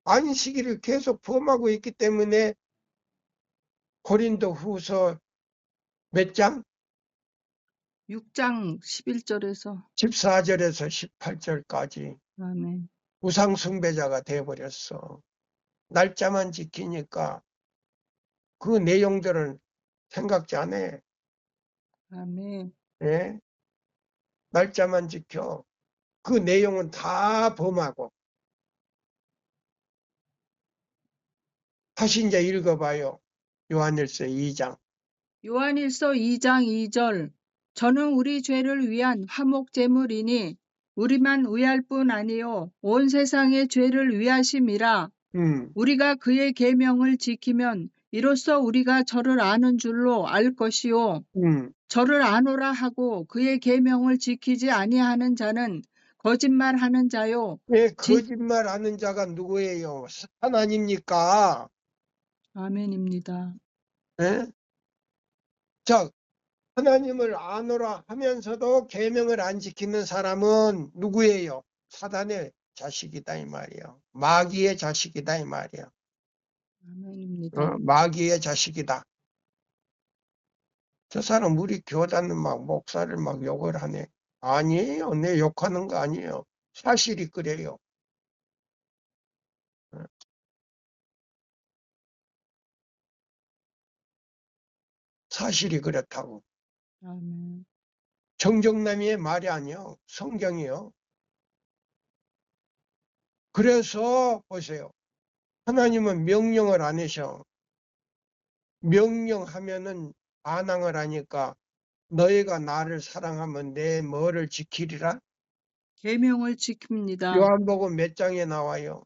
안식일을 계속 범하고 있기 때문에 고린도 후서 몇 장? 6장 11절에서 14절에서 18절까지 아멘. 우상숭배자가 돼버렸어. 날짜만 지키니까 그 내용들은 생각지 안 해. 아멘. 예? 날짜만 지켜. 그 내용은 다 범하고. 다시 이제 읽어봐요. 요한일서 2장. 요한일서 2장 2절 저는 우리 죄를 위한 화목제물이니 우리만 위할 뿐 아니요 온 세상의 죄를 위하심이라. 우리가 그의 계명을 지키면 이로써 우리가 저를 아는 줄로 알 것이요 저를 아노라 하고 그의 계명을 지키지 아니하는 자는 거짓말하는 자요 예, 거짓말하는 자가 누구예요? 하나님입니까? 아멘입니다. 예? 자, 하나님을 아노라 하면서도 계명을 안 지키는 사람은 누구예요? 사단의 자식이다 이 말이에요. 마귀의 자식이다 이 말이에요. 아멘입니다. 마귀의 자식이다. 저 사람 우리 교단은 막 목사를 막 욕을 하네. 아니에요. 내 욕하는 거 아니에요. 사실이 그래요. 사실이 그렇다고. 아멘. 정정남이의 말이 아니요. 성경이요. 그래서 보세요. 하나님은 명령을 안 하셔. 명령하면은 반항을 하니까 너희가 나를 사랑하면 내 뭐를 지키리라? 계명을 지킵니다. 요한복음 몇 장에 나와요?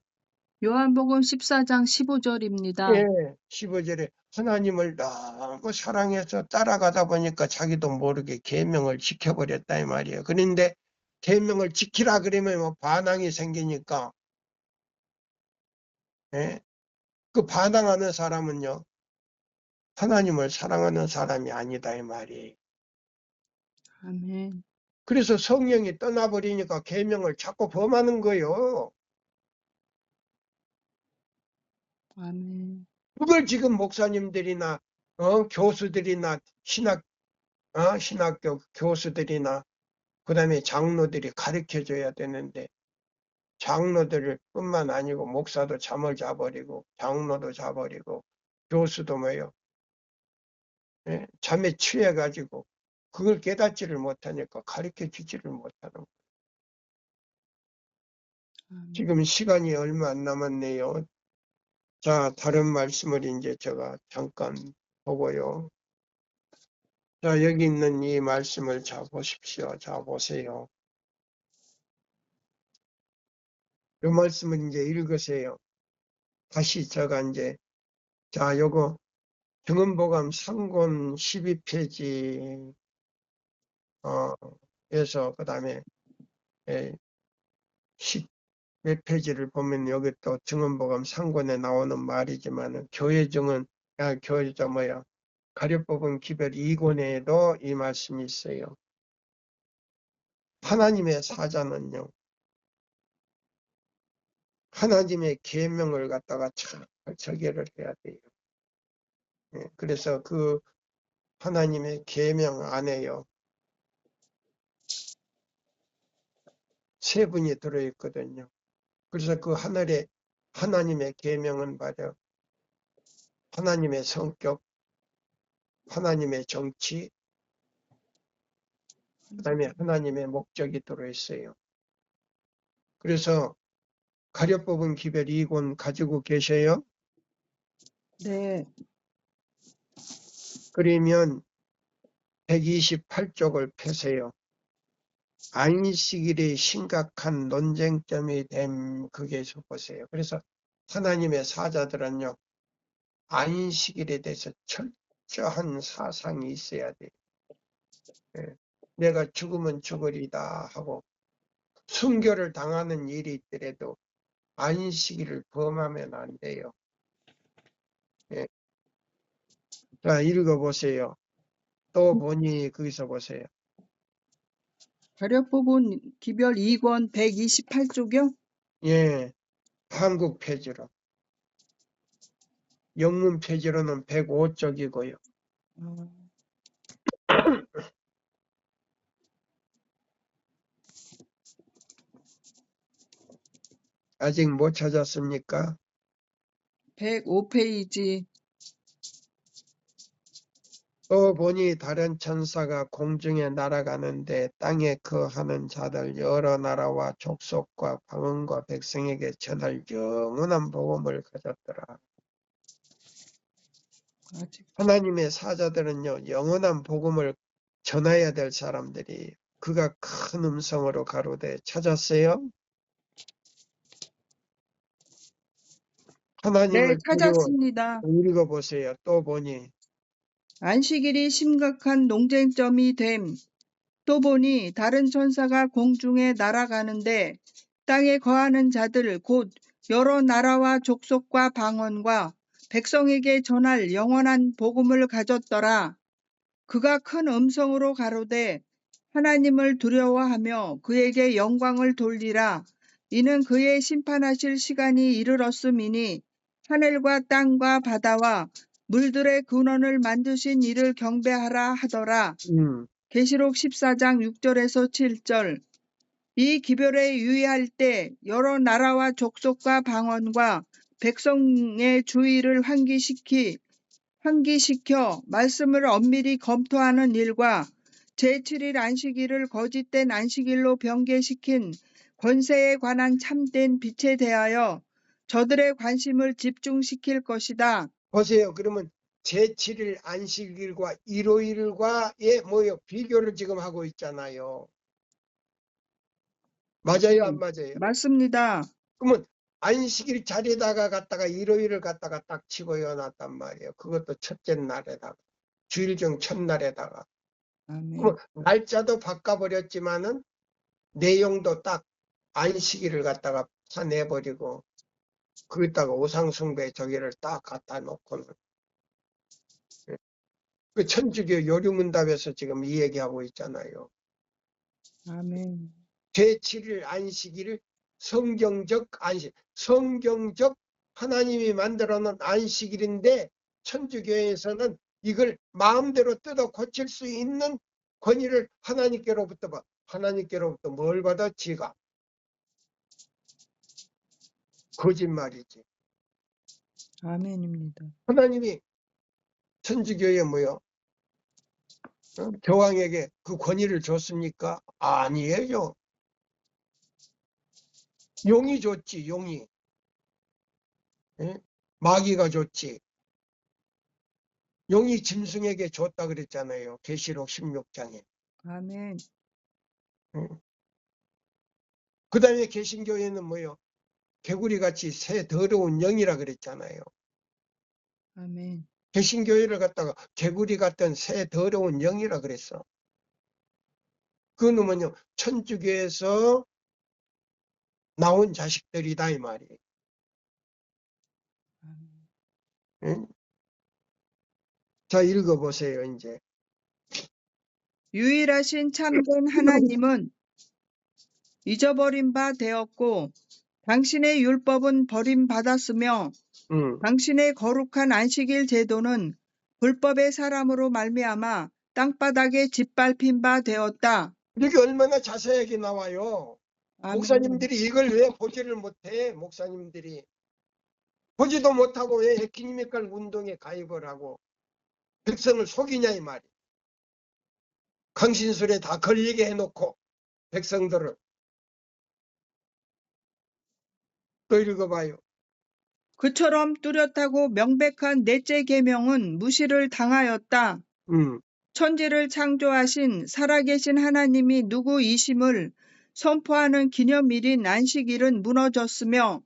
요한복음 14장 15절입니다. 예, 15절에 하나님을 너무 사랑해서 따라가다 보니까 자기도 모르게 계명을 지켜버렸다 이 말이에요. 그런데 계명을 지키라 그러면 뭐 반항이 생기니까 예? 그 반항하는 사람은요 하나님을 사랑하는 사람이 아니다 이 말이에요. 아멘. 그래서 성령이 떠나버리니까 계명을 자꾸 범하는 거예요. 아멘. 그걸 지금 목사님들이나 교수들이나 신학교 교수들이나 그다음에 장로들이 가르쳐 줘야 되는데 장로들 뿐만 아니고 목사도 잠을 자버리고 장로도 자버리고 교수도 뭐요 예? 잠에 취해가지고 그걸 깨닫지를 못하니까 가르쳐 주지를 못하는 거예요. 지금 시간이 얼마 안 남았네요. 자, 다른 말씀을 이제 제가 잠깐 보고요. 자, 여기 있는 이 말씀을 자 보십시오. 자, 보세요. 이 말씀을 이제 읽으세요. 다시 제가 이제, 자, 요거 등언보감 3권 12페이지, 에서, 그 다음에, 10몇 페이지를 보면 여기 또 등언보감 3권에 나오는 말이지만, 교회증은 뭐야, 가려법은 기별 2권에도 이 말씀이 있어요. 하나님의 사자는요, 하나님의 계명을 갖다가 잘 절개를 해야 돼요. 그래서 그 하나님의 계명 안에요. 세 분이 들어있거든요. 그래서 그 하늘에 하나님의 계명은 바로 하나님의 성격, 하나님의 정치, 그 다음에 하나님의 목적이 들어있어요. 그래서 가려법은 기별 2권 가지고 계셔요? 네. 그러면 128쪽을 펴세요. 안식일의 심각한 논쟁점이 된 거기에서 보세요. 그래서 하나님의 사자들은요. 안식일에 대해서 철저한 사상이 있어야 돼요. 내가 죽으면 죽으리다 하고 순교를 당하는 일이 있더라도 안식일을 범하면 안 돼요. 자, 읽어보세요. 또 보니 거기서 보세요. 가려법은 기별 2권 128쪽이요? 예, 한국 표지로. 영문 표지로는 105쪽이고요. 아직 못 찾았습니까? 105페이지. 또 보니 다른 천사가 공중에 날아가는데 땅에 거하는 자들 여러 나라와 족속과 방언과 백성에게 전할 영원한 복음을 가졌더라. 하나님의 사자들은요, 영원한 복음을 전해야 될 사람들이 그가 큰 음성으로 가로되 찾았어요? 네, 하나님을 두려워. 찾았습니다. 읽어보세요. 또 보니 안식일이 심각한 논쟁점이 됨. 또 보니 다른 천사가 공중에 날아가는데 땅에 거하는 자들 곧 여러 나라와 족속과 방언과 백성에게 전할 영원한 복음을 가졌더라. 그가 큰 음성으로 가로되 하나님을 두려워하며 그에게 영광을 돌리라. 이는 그의 심판하실 시간이 이르렀음이니 하늘과 땅과 바다와 물들의 근원을 만드신 이를 경배하라 하더라. 계시록 14장 6절에서 7절. 이 기별에 유의할 때 여러 나라와 족속과 방언과 백성의 주의를 환기시켜 말씀을 엄밀히 검토하는 일과 제7일 안식일을 거짓된 안식일로 변개시킨 권세에 관한 참된 빛에 대하여 저들의 관심을 집중시킬 것이다. 보세요. 그러면 제7일 안식일과 일요일과의 뭐요? 비교를 지금 하고 있잖아요. 맞아요, 안 맞아요? 맞습니다. 그러면 안식일 자리에다가 갔다가 일요일을 갖다가 딱 치고 여놨단 말이에요. 그것도 첫째 날에다가 주일정 첫날에다가. 그러면 날짜도 바꿔버렸지만은 내용도 딱 안식일을 갖다가 파내버리고 거기다가 우상숭배 저기를 딱 갖다 놓고는 그 천주교 요리문답에서 지금 이 얘기하고 있잖아요. 아멘. 제7일 안식일을 성경적 안식, 성경적 하나님이 만들어 놓은 안식일인데 천주교에서는 이걸 마음대로 뜯어 고칠 수 있는 권위를 하나님께로부터 받아. 하나님께로부터 뭘 받아? 지가. 거짓말이지. 아멘입니다. 하나님이 천주교에 뭐요? 교황에게 그 권위를 줬습니까? 아니에요. 용이 줬지, 용이. 예? 마귀가 줬지. 용이 짐승에게 줬다 그랬잖아요. 계시록 16장에. 아멘. 그 다음에 개신교회는 뭐요? 개구리같이 새 더러운 영이라 그랬잖아요. 아멘. 개신교회를 갖다가 개구리 같은 새 더러운 영이라 그랬어. 그 놈은요, 천주교에서 나온 자식들이다 이 말이에요. 응? 자, 읽어보세요, 이제. 유일하신 참된 하나님은 잊어버린 바 되었고 당신의 율법은 버림받았으며 당신의 거룩한 안식일 제도는 불법의 사람으로 말미암아 땅바닥에 짓밟힌 바 되었다. 이게 얼마나 자세하게 나와요. 아멘. 목사님들이 이걸 왜 보지를 못해? 목사님들이. 보지도 못하고 왜 에키니미컬 운동에 가입을 하고 백성을 속이냐 이 말이에요. 강신술에 다 걸리게 해놓고 백성들을. 또 읽어봐요. 그처럼 뚜렷하고 명백한 넷째 계명은 무시를 당하였다. 천지를 창조하신 살아계신 하나님이 누구이심을 선포하는 기념일인 안식일은 무너졌으며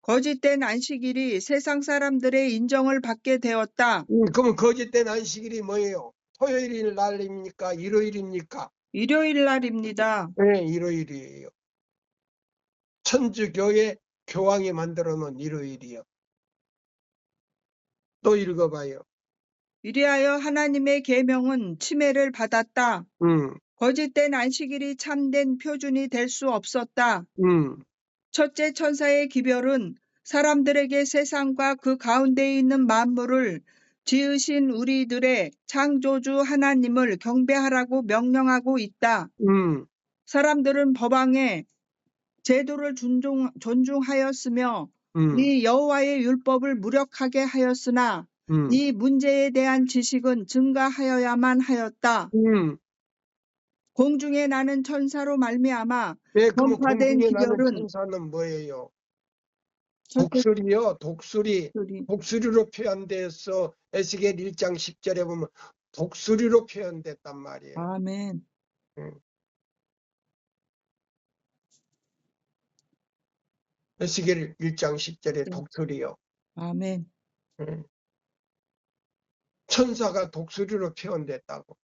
거짓된 안식일이 세상 사람들의 인정을 받게 되었다. 그러면 거짓된 안식일이 뭐예요? 토요일 날입니까? 일요일입니까? 일요일 날입니다. 네, 일요일이에요. 천주교의 교황이 만들어 놓은 일요일이요. 또 읽어봐요. 이리하여 하나님의 계명은 침해를 받았다. 거짓된 안식일이 참된 표준이 될 수 없었다. 첫째 천사의 기별은 사람들에게 세상과 그 가운데 있는 만물을 지으신 우리들의 창조주 하나님을 경배하라고 명령하고 있다. 사람들은 법왕의 제도를 존중하였으며 이 여호와의 율법을 무력하게 하였으나 이 문제에 대한 지식은 증가하여야만 하였다. 공중에 나는 천사로 말미암아 네, 그럼 전파된 공중에 나는 기별은 천사는 뭐예요? 독수리요. 독수리로 표현돼서 에스겔 1장 10절에 보면 독수리로 표현됐단 말이에요. 아멘. 에스겔 1장 10절에 독수리요. 아멘. 예. 천사가 독수리로 표현됐다고.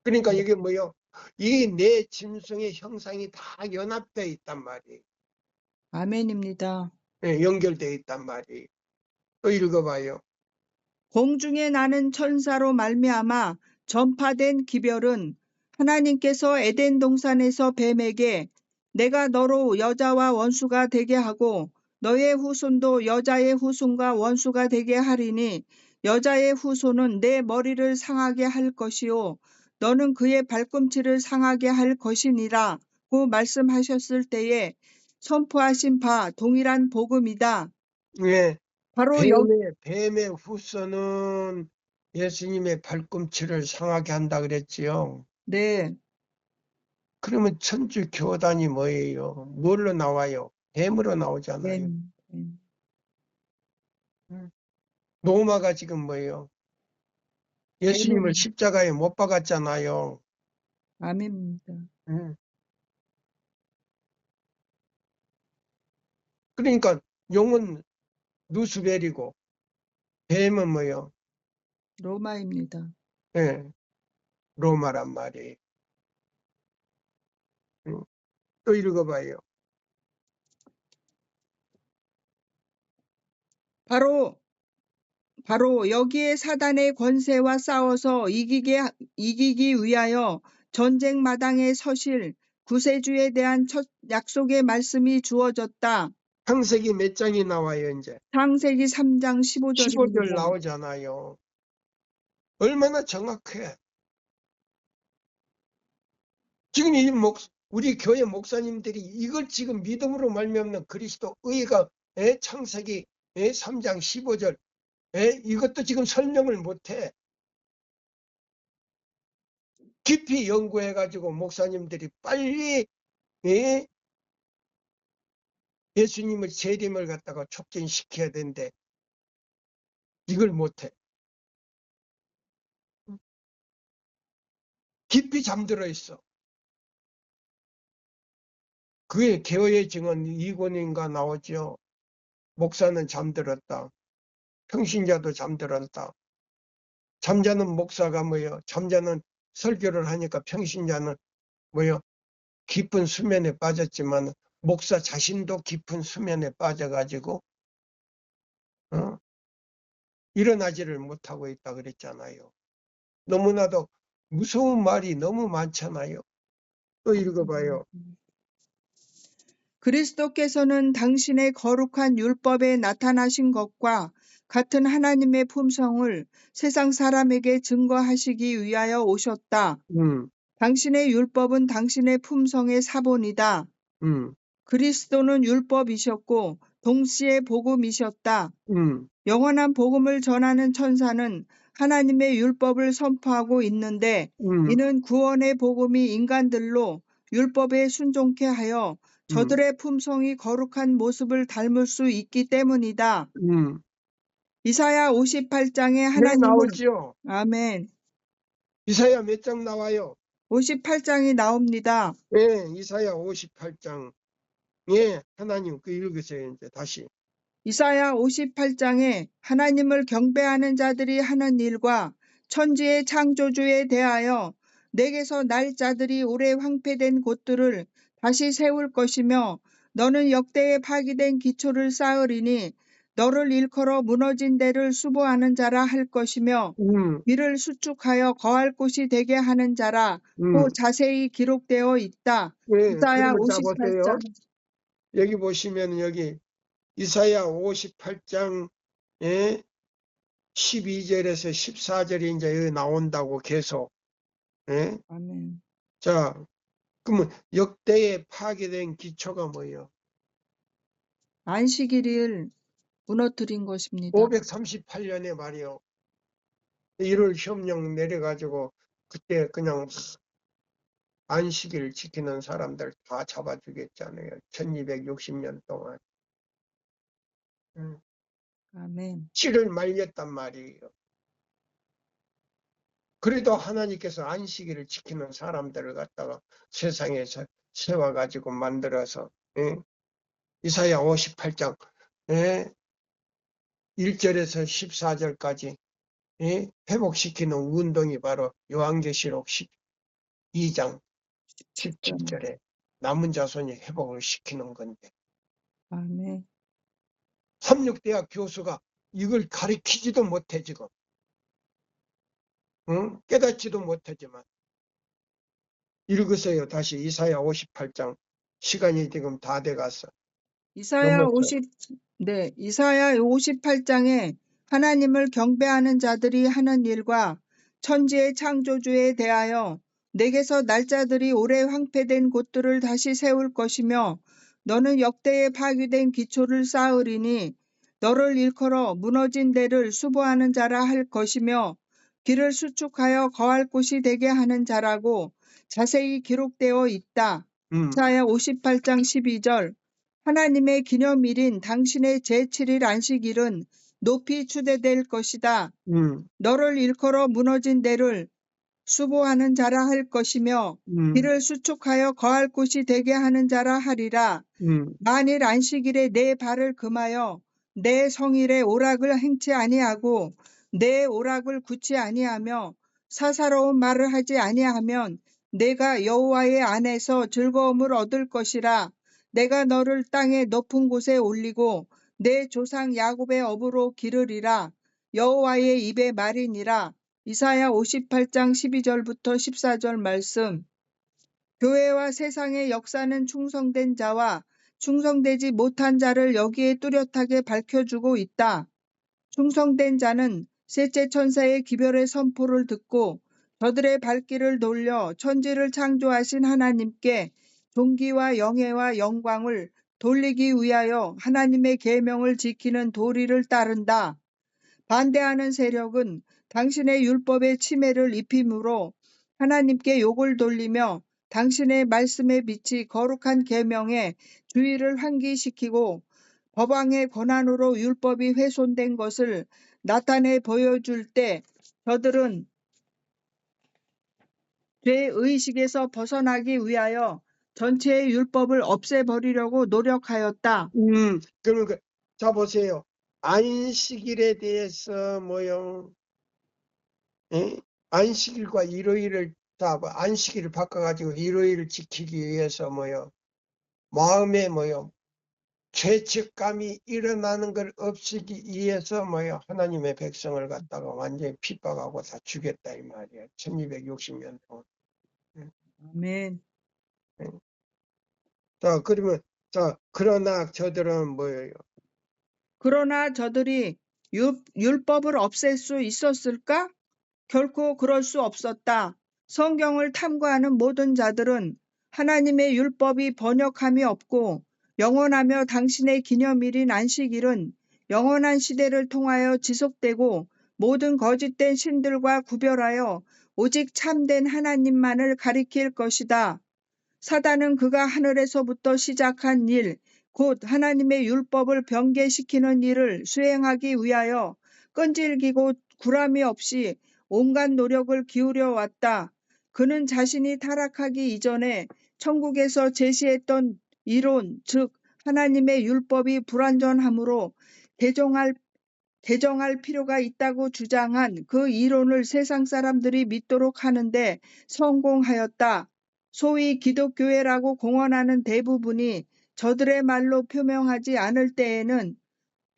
그러니까 네. 이게 뭐요? 이 내 짐승의 형상이 다 연합되어 있단 말이에요. 아멘입니다. 예, 연결되어 있단 말이에요. 또 읽어봐요. 공중에 나는 천사로 말미암아 전파된 기별은 하나님께서 에덴 동산에서 뱀에게 내가 너로 여자와 원수가 되게 하고 너의 후손도 여자의 후손과 원수가 되게 하리니 여자의 후손은 내 머리를 상하게 할 것이요 너는 그의 발꿈치를 상하게 할 것이니라고 말씀하셨을 때에 선포하신 바 동일한 복음이다. 예, 바로 뱀의 후손은 예수님의 발꿈치를 상하게 한다 그랬지요. 네. 그러면 천주 교단이 뭐예요? 뭘로 나와요? 뱀으로 나오잖아요. 뱀. 로마가 지금 뭐예요? 예수님을 뱀은 십자가에 못 박았잖아요. 아멘입니다. 음. 그러니까 용은 누수벨이고 뱀은 뭐예요? 로마입니다. 예, 로마란 말이에요. 또 읽어봐요. 바로 여기에 사단의 권세와 싸워서 이기기 위하여 전쟁 마당에 서실 구세주에 대한 첫 약속의 말씀이 주어졌다. 창세기 몇 장이 나와요, 이제? 창세기 3장 15절 15절입니다. 나오잖아요. 얼마나 정확해. 지금 우리 교회 목사님들이 이걸 지금 믿음으로 말미암는 그리스도 의가 창세기 3장 15절 이것도 지금 설명을 못해. 깊이 연구해가지고 목사님들이 빨리 예수님의 재림을 갖다가 촉진시켜야 되는데 이걸 못해. 깊이 잠들어 있어. 그의 개어의 증언 2권인가 나오죠. 목사는 잠들었다. 평신자도 잠들었다. 잠자는 목사가 뭐예요? 잠자는 설교를 하니까 평신자는 뭐예요? 깊은 수면에 빠졌지만 목사 자신도 깊은 수면에 빠져가지고 일어나지를 못하고 있다 그랬잖아요. 너무나도 무서운 말이 너무 많잖아요. 또 읽어봐요. 그리스도께서는 당신의 거룩한 율법에 나타나신 것과 같은 하나님의 품성을 세상 사람에게 증거하시기 위하여 오셨다. 음, 당신의 율법은 당신의 품성의 사본이다. 음, 그리스도는 율법이셨고 동시에 복음이셨다. 음, 영원한 복음을 전하는 천사는 하나님의 율법을 선포하고 있는데 음, 이는 구원의 복음이 인간들로 율법에 순종케 하여 음, 저들의 품성이 거룩한 모습을 닮을 수 있기 때문이다. 음. 이사야 58장에 네, 하나님은 나오죠. 아멘. 이사야 몇 장 나와요? 58장이 나옵니다. 네, 이사야 58장. 예, 하나님 그 읽으세요, 이제 다시. 이사야 58장에 하나님을 경배하는 자들이 하는 일과 천지의 창조주에 대하여 내게서 날 자들이 오래 황폐된 곳들을 다시 세울 것이며 너는 역대에 파기된 기초를 쌓으리니 너를 일컬어 무너진 데를 수보하는 자라 할 것이며 이를 수축하여 거할 곳이 되게 하는 자라고 자세히 기록되어 있다. 예, 이사야 그러면 자 보세요. 58장. 여기 보시면 여기 이사야 58장 12절에서 14절이 이제 여기 나온다고 계속. 예? 아멘. 자, 그러면 역대에 파괴된 기초가 뭐예요? 안식일을 무너뜨린 것입니다. 538년에 말이요. 1월 협령 내려가지고 그때 그냥 안식일 지키는 사람들 다 잡아주겠잖아요. 1260년 동안. 아멘. 씨를 말렸단 말이에요. 그래도 하나님께서 안식일을 지키는 사람들을 갖다가 세상에서 세워가지고 만들어서 이사야 58장 1절에서 14절까지 회복시키는 운동이 바로 요한계시록 12장 17절에 남은 자손이 회복을 시키는 건데 아멘. 삼육대학 교수가 이걸 가르치지도 못해 지금 깨닫지도 못하지만 읽으세요. 다시 이사야 58장 시간이 지금 다 돼가서 이사야 넘었죠. 58장에 하나님을 경배하는 자들이 하는 일과 천지의 창조주에 대하여 내게서 날짜들이 오래 황폐된 곳들을 다시 세울 것이며 너는 역대에 파괴된 기초를 쌓으리니 너를 일컬어 무너진 데를 수보하는 자라 할 것이며 길을 수축하여 거할 곳이 되게 하는 자라고 자세히 기록되어 있다. 이사야 58장 12절 하나님의 기념일인 당신의 제7일 안식일은 높이 추대될 것이다. 너를 일컬어 무너진 데를 수보하는 자라 할 것이며 길을 수축하여 거할 곳이 되게 하는 자라 하리라. 만일 안식일에 내 발을 금하여 내 성일에 오락을 행치 아니하고 내 오락을 굳지 아니하며 사사로운 말을 하지 아니하면 내가 여호와의 안에서 즐거움을 얻을 것이라. 내가 너를 땅의 높은 곳에 올리고 내 조상 야곱의 업으로 기르리라. 여호와의 입의 말이니라. 이사야 58장 12절부터 14절 말씀. 교회와 세상의 역사는 충성된 자와 충성되지 못한 자를 여기에 뚜렷하게 밝혀주고 있다. 충성된 자는 셋째 천사의 기별의 선포를 듣고 저들의 발길을 돌려 천지를 창조하신 하나님께 존귀와 영예와 영광을 돌리기 위하여 하나님의 계명을 지키는 도리를 따른다. 반대하는 세력은 당신의 율법에 침해를 입힘으로 하나님께 욕을 돌리며 당신의 말씀의 빛이 거룩한 계명에 주의를 환기시키고 법왕의 권한으로 율법이 훼손된 것을 나타내 보여줄 때 저들은 죄의식에서 벗어나기 위하여 전체의 율법을 없애버리려고 노력하였다. 그러니까 자 보세요. 안식일에 대해서 안식일과 일요일을 다 안식일을 바꿔가지고 일요일을 지키기 위해서 마음에 죄책감이 일어나는 걸 없애기 위해서 하나님의 백성을 갖다가 완전히 핍박하고 다 죽였다 이 말이야. 1260년 동안. 아멘. 자 그러면 그러나 저들은 뭐예요? 그러나 저들이 율법을 없앨 수 있었을까? 결코 그럴 수 없었다. 성경을 탐구하는 모든 자들은 하나님의 율법이 번역함이 없고 영원하며 당신의 기념일인 안식일은 영원한 시대를 통하여 지속되고 모든 거짓된 신들과 구별하여 오직 참된 하나님만을 가리킬 것이다. 사단은 그가 하늘에서부터 시작한 일, 곧 하나님의 율법을 변개시키는 일을 수행하기 위하여 끈질기고 구람이 없이 온갖 노력을 기울여 왔다. 그는 자신이 타락하기 이전에 천국에서 제시했던 이론, 즉 하나님의 율법이 불완전하므로 개정할 필요가 있다고 주장한 그 이론을 세상 사람들이 믿도록 하는데 성공하였다. 소위 기독교회라고 공언하는 대부분이 저들의 말로 표명하지 않을 때에는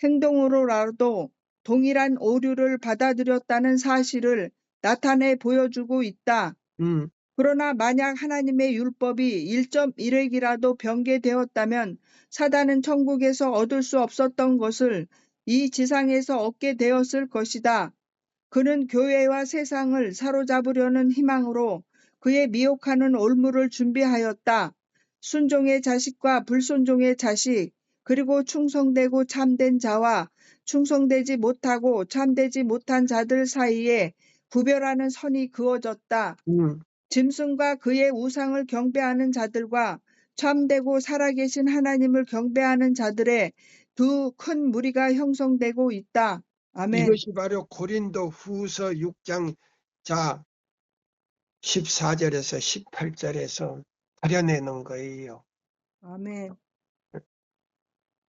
행동으로라도 동일한 오류를 받아들였다는 사실을 나타내 보여주고 있다. 그러나 만약 하나님의 율법이 1.1획이라도 변개되었다면 사단은 천국에서 얻을 수 없었던 것을 이 지상에서 얻게 되었을 것이다. 그는 교회와 세상을 사로잡으려는 희망으로 그의 미혹하는 올무를 준비하였다. 순종의 자식과 불순종의 자식, 그리고 충성되고 참된 자와 충성되지 못하고 참되지 못한 자들 사이에 구별하는 선이 그어졌다. 짐승과 그의 우상을 경배하는 자들과 참되고 살아계신 하나님을 경배하는 자들의 두 큰 무리가 형성되고 있다. 아멘. 이것이 바로 고린도 후서 6장 14절에서 18절에서 가려내는 거예요. 아멘.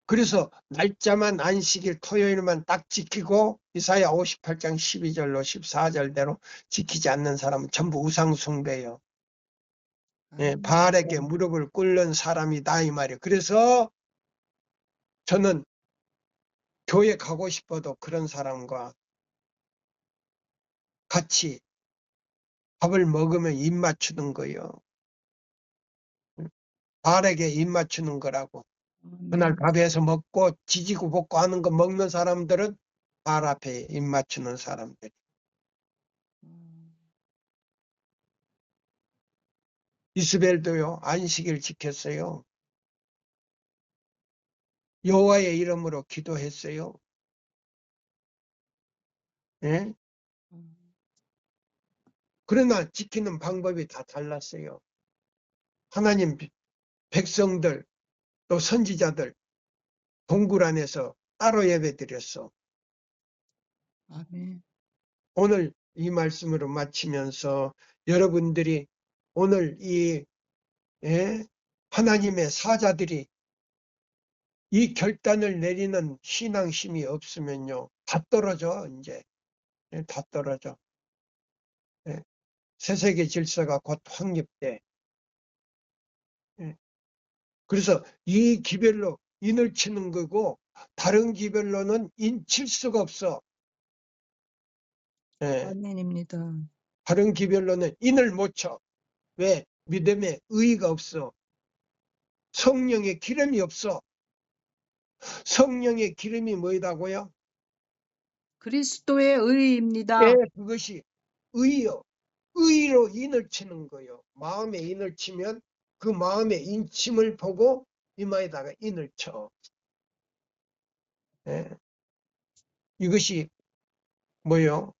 그래서 날짜만 안식일 토요일만 딱 지키고 이사야 58장 12절로 14절대로 지키지 않는 사람은 전부 우상숭배예요. 예, 바알에게 무릎을 꿇는 사람이다 이 말이에요. 그래서 저는 교회 가고 싶어도 그런 사람과 같이 밥을 먹으면 입 맞추는 거예요. 바알에게 입 맞추는 거라고. 그날 밥에서 먹고 지지고 볶고 하는 거 먹는 사람들은 바알 앞에 입 맞추는 사람들. 이스벨도요 안식일 지켰어요. 여호와의 이름으로 기도했어요. 예? 그러나 지키는 방법이 다 달랐어요. 하나님 백성들 또 선지자들 동굴 안에서 따로 예배드렸어. 아멘. 오늘 이 말씀으로 마치면서 여러분들이 오늘 이 하나님의 사자들이 이 결단을 내리는 신앙심이 없으면요 다 떨어져. 이제 다 떨어져. 새세계 질서가 곧 확립돼. 그래서 이 기별로 인을 치는 거고 다른 기별로는 인 칠 수가 없어. 아멘입니다. 다른 기별로는 인을 못 쳐. 왜? 믿음에 의의가 없어. 성령의 기름이 없어. 성령의 기름이 뭐이다고요? 그리스도의 의입니다. 그것이 의요. 의로 인을 치는 거예요. 마음에 인을 치면 그 마음의 인침을 보고 이마에다가 인을 쳐. 이것이 뭐요?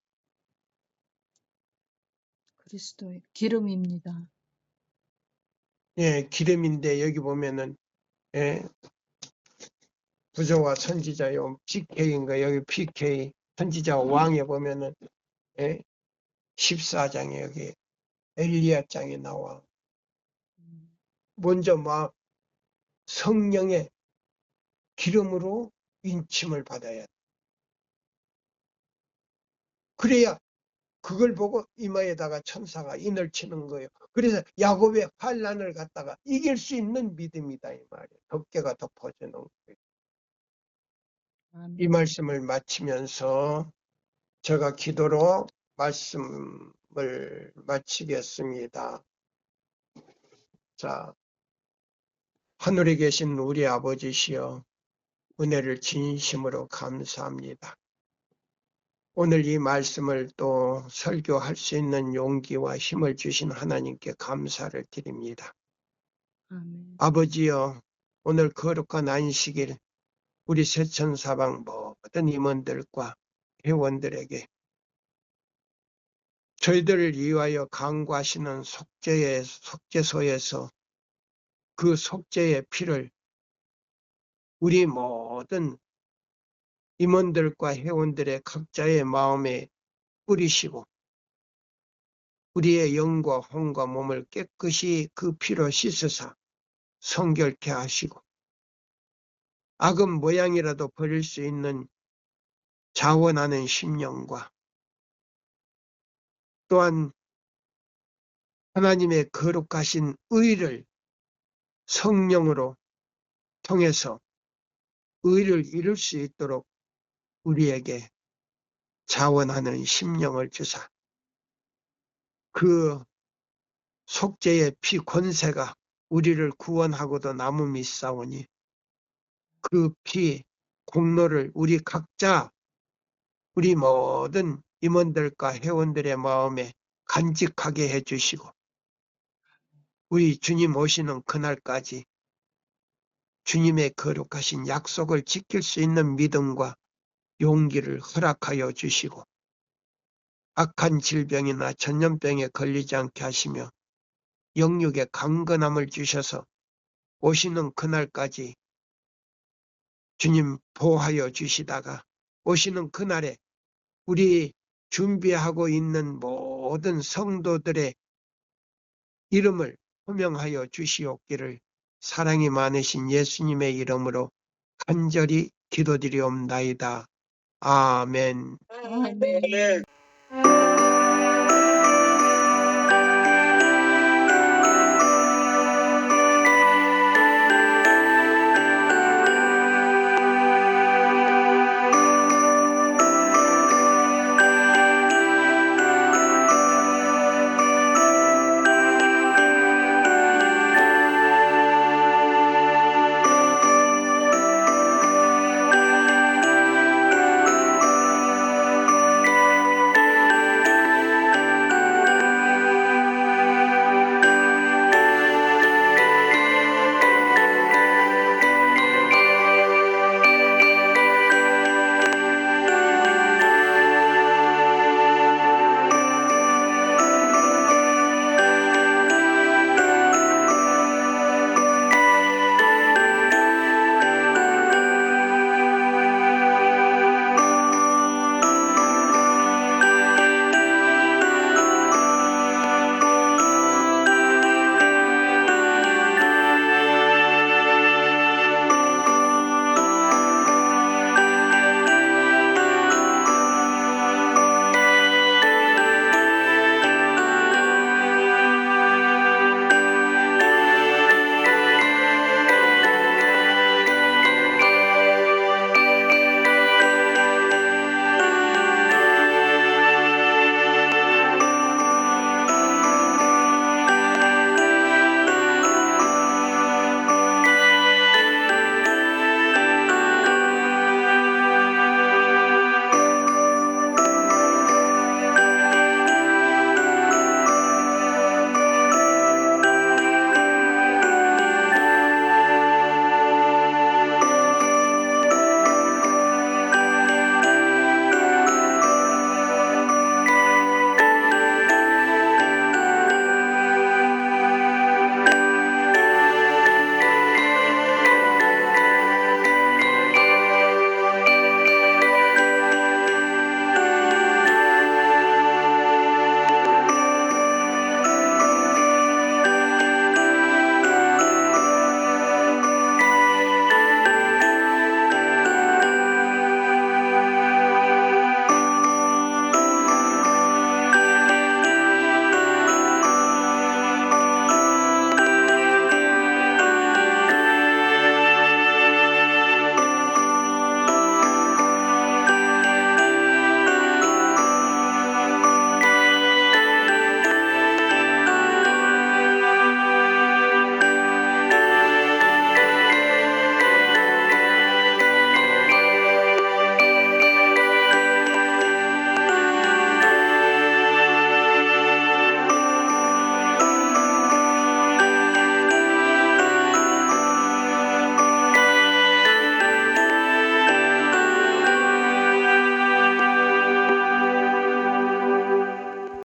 그리스도의 기름입니다. 기름인데 여기 보면은 부조와 선지자요 PK인가 여기 PK 선지자 왕에 보면은 14장에 여기 엘리야장에 나와. 먼저 막 성령의 기름으로 인침을 받아야 돼. 그래야 그걸 보고 이마에다가 천사가 인을 치는 거예요. 그래서 야곱의 환난을 갖다가 이길 수 있는 믿음이다 이 말이에요. 덮개가 덮어져 놓은 거예요. 이 말씀을 마치면서 제가 기도로 말씀을 마치겠습니다. 자, 하늘에 계신 우리 아버지시여 은혜를 진심으로 감사합니다. 오늘 이 말씀을 또 설교할 수 있는 용기와 힘을 주신 하나님께 감사를 드립니다. 아멘. 아버지여 오늘 거룩한 안식일 우리 세천사방 모든 임원들과 회원들에게 저희들을 위하여 간구하시는 속죄소에서 그 속죄의 피를 우리 모든 임원들과 회원들의 각자의 마음에 뿌리시고 우리의 영과 혼과 몸을 깨끗이 그 피로 씻으사 성결케 하시고 악은 모양이라도 버릴 수 있는 자원하는 심령과 또한 하나님의 거룩하신 의를 성령으로 통해서 의를 이룰 수 있도록 우리에게 자원하는 심령을 주사 그 속죄의 피 권세가 우리를 구원하고도 남음이 싸우니 그 피 공로를 우리 각자 우리 모든 임원들과 회원들의 마음에 간직하게 해주시고 우리 주님 오시는 그날까지 주님의 거룩하신 약속을 지킬 수 있는 믿음과 용기를 허락하여 주시고 악한 질병이나 전염병에 걸리지 않게 하시며 영육의 강건함을 주셔서 오시는 그날까지 주님 보호하여 주시다가 오시는 그날에 우리 준비하고 있는 모든 성도들의 이름을 호명하여 주시옵기를 사랑이 많으신 예수님의 이름으로 간절히 기도드리옵나이다. 아멘. 아멘.